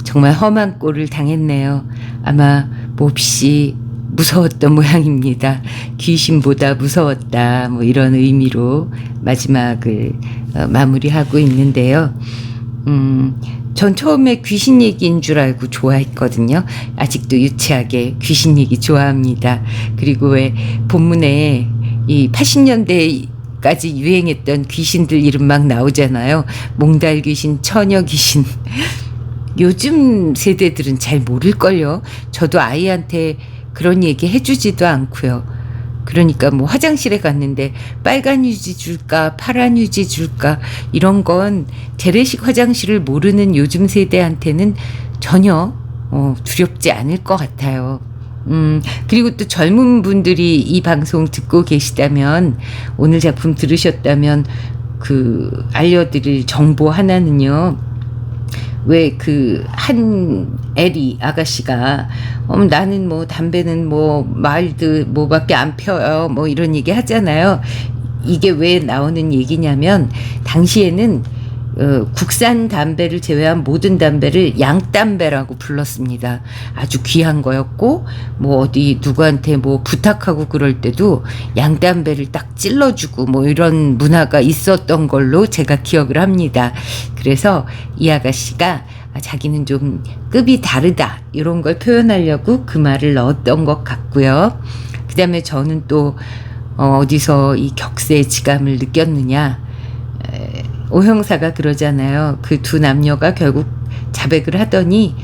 S2: 정말 험한 꼴을 당했네요. 아마 몹시 무서웠던 모양입니다. 귀신보다 무서웠다. 뭐 이런 의미로 마지막을 마무리하고 있는데요. 전 처음에 귀신 얘기인 줄 알고 좋아했거든요. 아직도 유치하게 귀신 얘기 좋아합니다. 그리고 왜 본문에 이 80년대까지 유행했던 귀신들 이름 막 나오잖아요. 몽달 귀신, 처녀 귀신. 요즘 세대들은 잘 모를걸요. 저도 아이한테 그런 얘기 해주지도 않고요. 그러니까 뭐 화장실에 갔는데 빨간 휴지 줄까 파란 휴지 줄까 이런 건 재래식 화장실을 모르는 요즘 세대한테는 전혀 두렵지 않을 것 같아요. 그리고 또 젊은 분들이 이 방송 듣고 계시다면 오늘 작품 들으셨다면 그 알려드릴 정보 하나는요. 왜 그 한 에리 아가씨가 나는 뭐 담배는 뭐 마일드 뭐밖에 안 펴요 뭐 이런 얘기 하잖아요. 이게 왜 나오는 얘기냐면 당시에는 국산 담배를 제외한 모든 담배를 양담배라고 불렀습니다. 아주 귀한 거였고 뭐 어디 누구한테 뭐 부탁하고 그럴 때도 양담배를 딱 찔러주고 뭐 이런 문화가 있었던 걸로 제가 기억을 합니다. 그래서 이 아가씨가 자기는 좀 급이 다르다 이런 걸 표현하려고 그 말을 넣었던 것 같고요. 그 다음에 저는 또 어디서 이 격세지감을 느꼈느냐, 오 형사가 그러잖아요. 그 두 남녀가 결국 자백을 하더니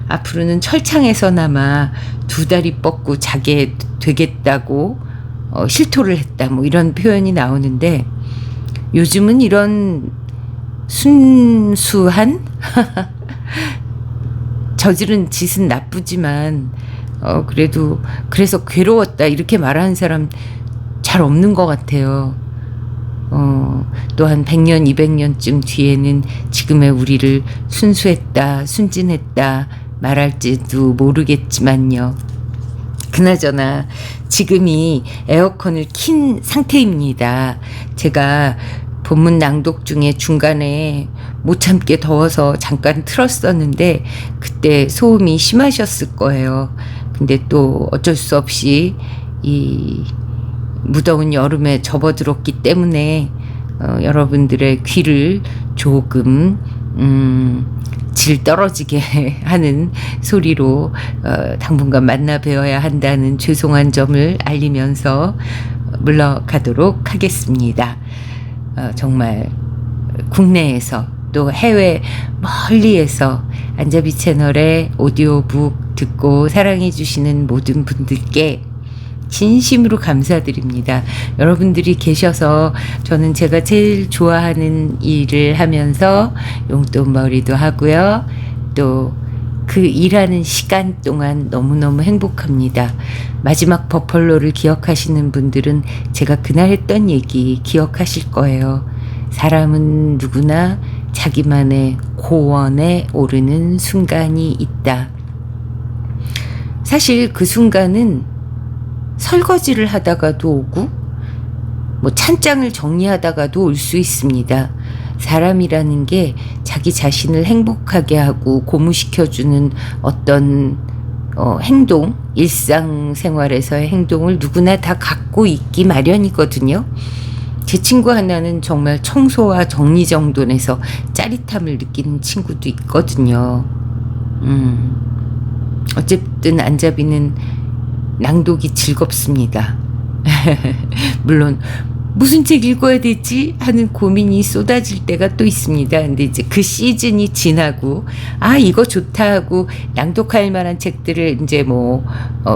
S2: 앞으로는 철창에서나마 두 다리 뻗고 자게 되겠다고 실토를 했다 뭐 이런 표현이 나오는데 요즘은 이런 순수한 저지른 짓은 나쁘지만 그래도 그래서 괴로웠다 이렇게 말하는 사람 잘 없는 것 같아요. 또 한 100년, 200년쯤 뒤에는 지금의 우리를 순수했다, 순진했다 말할지도 모르겠지만요. 그나저나 지금이 에어컨을 킨 상태입니다. 제가 본문 낭독 중에 중간에 못 참게 더워서 잠깐 틀었었는데 그때 소음이 심하셨을 거예요. 근데 또 어쩔 수 없이 이 무더운 여름에 접어들었기 때문에 여러분들의 귀를 조금 질 떨어지게 하는 소리로 당분간 만나 뵈어야 한다는 죄송한 점을 알리면서 물러가도록 하겠습니다. 정말 국내에서 또 해외 멀리에서 안자비 채널의 오디오북 듣고 사랑해 주시는 모든 분들께 진심으로 감사드립니다. 여러분들이 계셔서 저는 제가 제일 좋아하는 일을 하면서 용돈벌이도 하고요. 또 그 일하는 시간 동안 너무너무 행복합니다. 마지막 버펄로를 기억하시는 분들은 제가 그날 했던 얘기 기억하실 거예요. 사람은 누구나 자기만의 고원에 오르는 순간이 있다. 사실 그 순간은 설거지를 하다가도 오고 뭐 찬장을 정리하다가도 올 수 있습니다. 사람이라는 게 자기 자신을 행복하게 하고 고무시켜주는 어떤 행동, 일상생활에서의 행동을 누구나 다 갖고 있기 마련이거든요. 제 친구 하나는 정말 청소와 정리정돈에서 짜릿함을 느끼는 친구도 있거든요. 어쨌든 안자비는 낭독이 즐겁습니다. 물론 무슨 책 읽어야 되지 하는 고민이 쏟아질 때가 또 있습니다. 근데 이제 그 시즌이 지나고 이거 좋다 하고 낭독할 만한 책들을 이제 뭐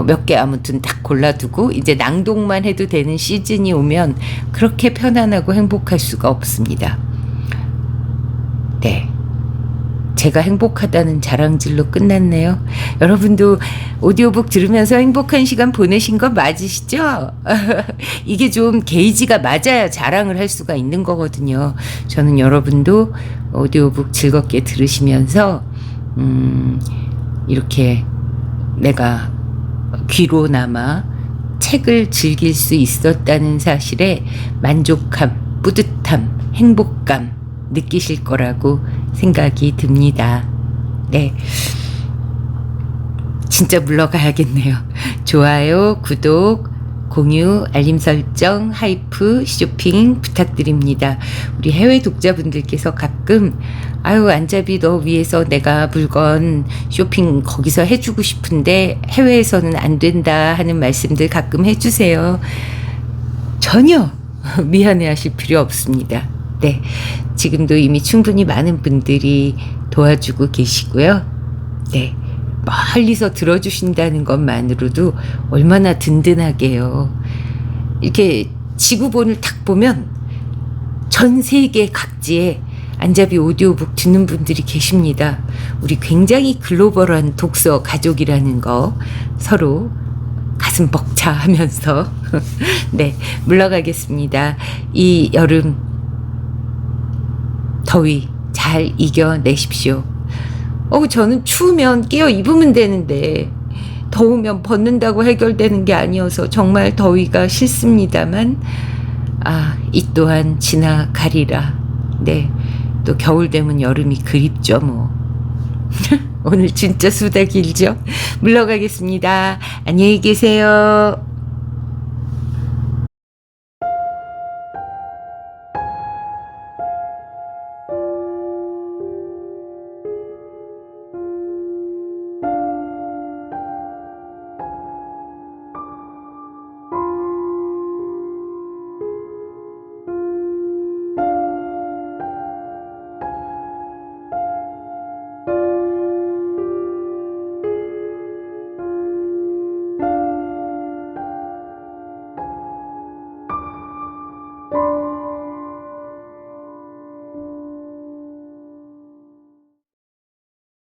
S2: 몇 개 아무튼 딱 골라두고 이제 낭독만 해도 되는 시즌이 오면 그렇게 편안하고 행복할 수가 없습니다. 네. 제가 행복하다는 자랑질로 끝났네요. 여러분도 오디오북 들으면서 행복한 시간 보내신 거 맞으시죠? 이게 좀 게이지가 맞아야 자랑을 할 수가 있는 거거든요. 저는 여러분도 오디오북 즐겁게 들으시면서 이렇게 내가 귀로나마 책을 즐길 수 있었다는 사실에 만족함, 뿌듯함, 행복감 느끼실 거라고 생각이 듭니다. 네. 진짜 물러가야겠네요. 좋아요, 구독, 공유, 알림 설정, 하이프, 쇼핑 부탁드립니다. 우리 해외 독자분들께서 가끔 안잡이 너 위해서 내가 물건 쇼핑 거기서 해주고 싶은데 해외에서는 안 된다 하는 말씀들 가끔 해주세요. 전혀 미안해하실 필요 없습니다. 네, 지금도 이미 충분히 많은 분들이 도와주고 계시고요. 네, 멀리서 들어주신다는 것만으로도 얼마나 든든하게요. 이렇게 지구본을 딱 보면 전 세계 각지에 안잡이 오디오북 듣는 분들이 계십니다. 우리 굉장히 글로벌한 독서 가족이라는 거 서로 가슴 벅차하면서 네, 물러가겠습니다. 이 여름 더위 잘 이겨내십시오. 저는 추우면 끼어 입으면 되는데 더우면 벗는다고 해결되는 게 아니어서 정말 더위가 싫습니다만 이 또한 지나가리라. 네, 또 겨울 되면 여름이 그립죠 뭐. 오늘 진짜 수다 길죠? 물러가겠습니다. 안녕히 계세요.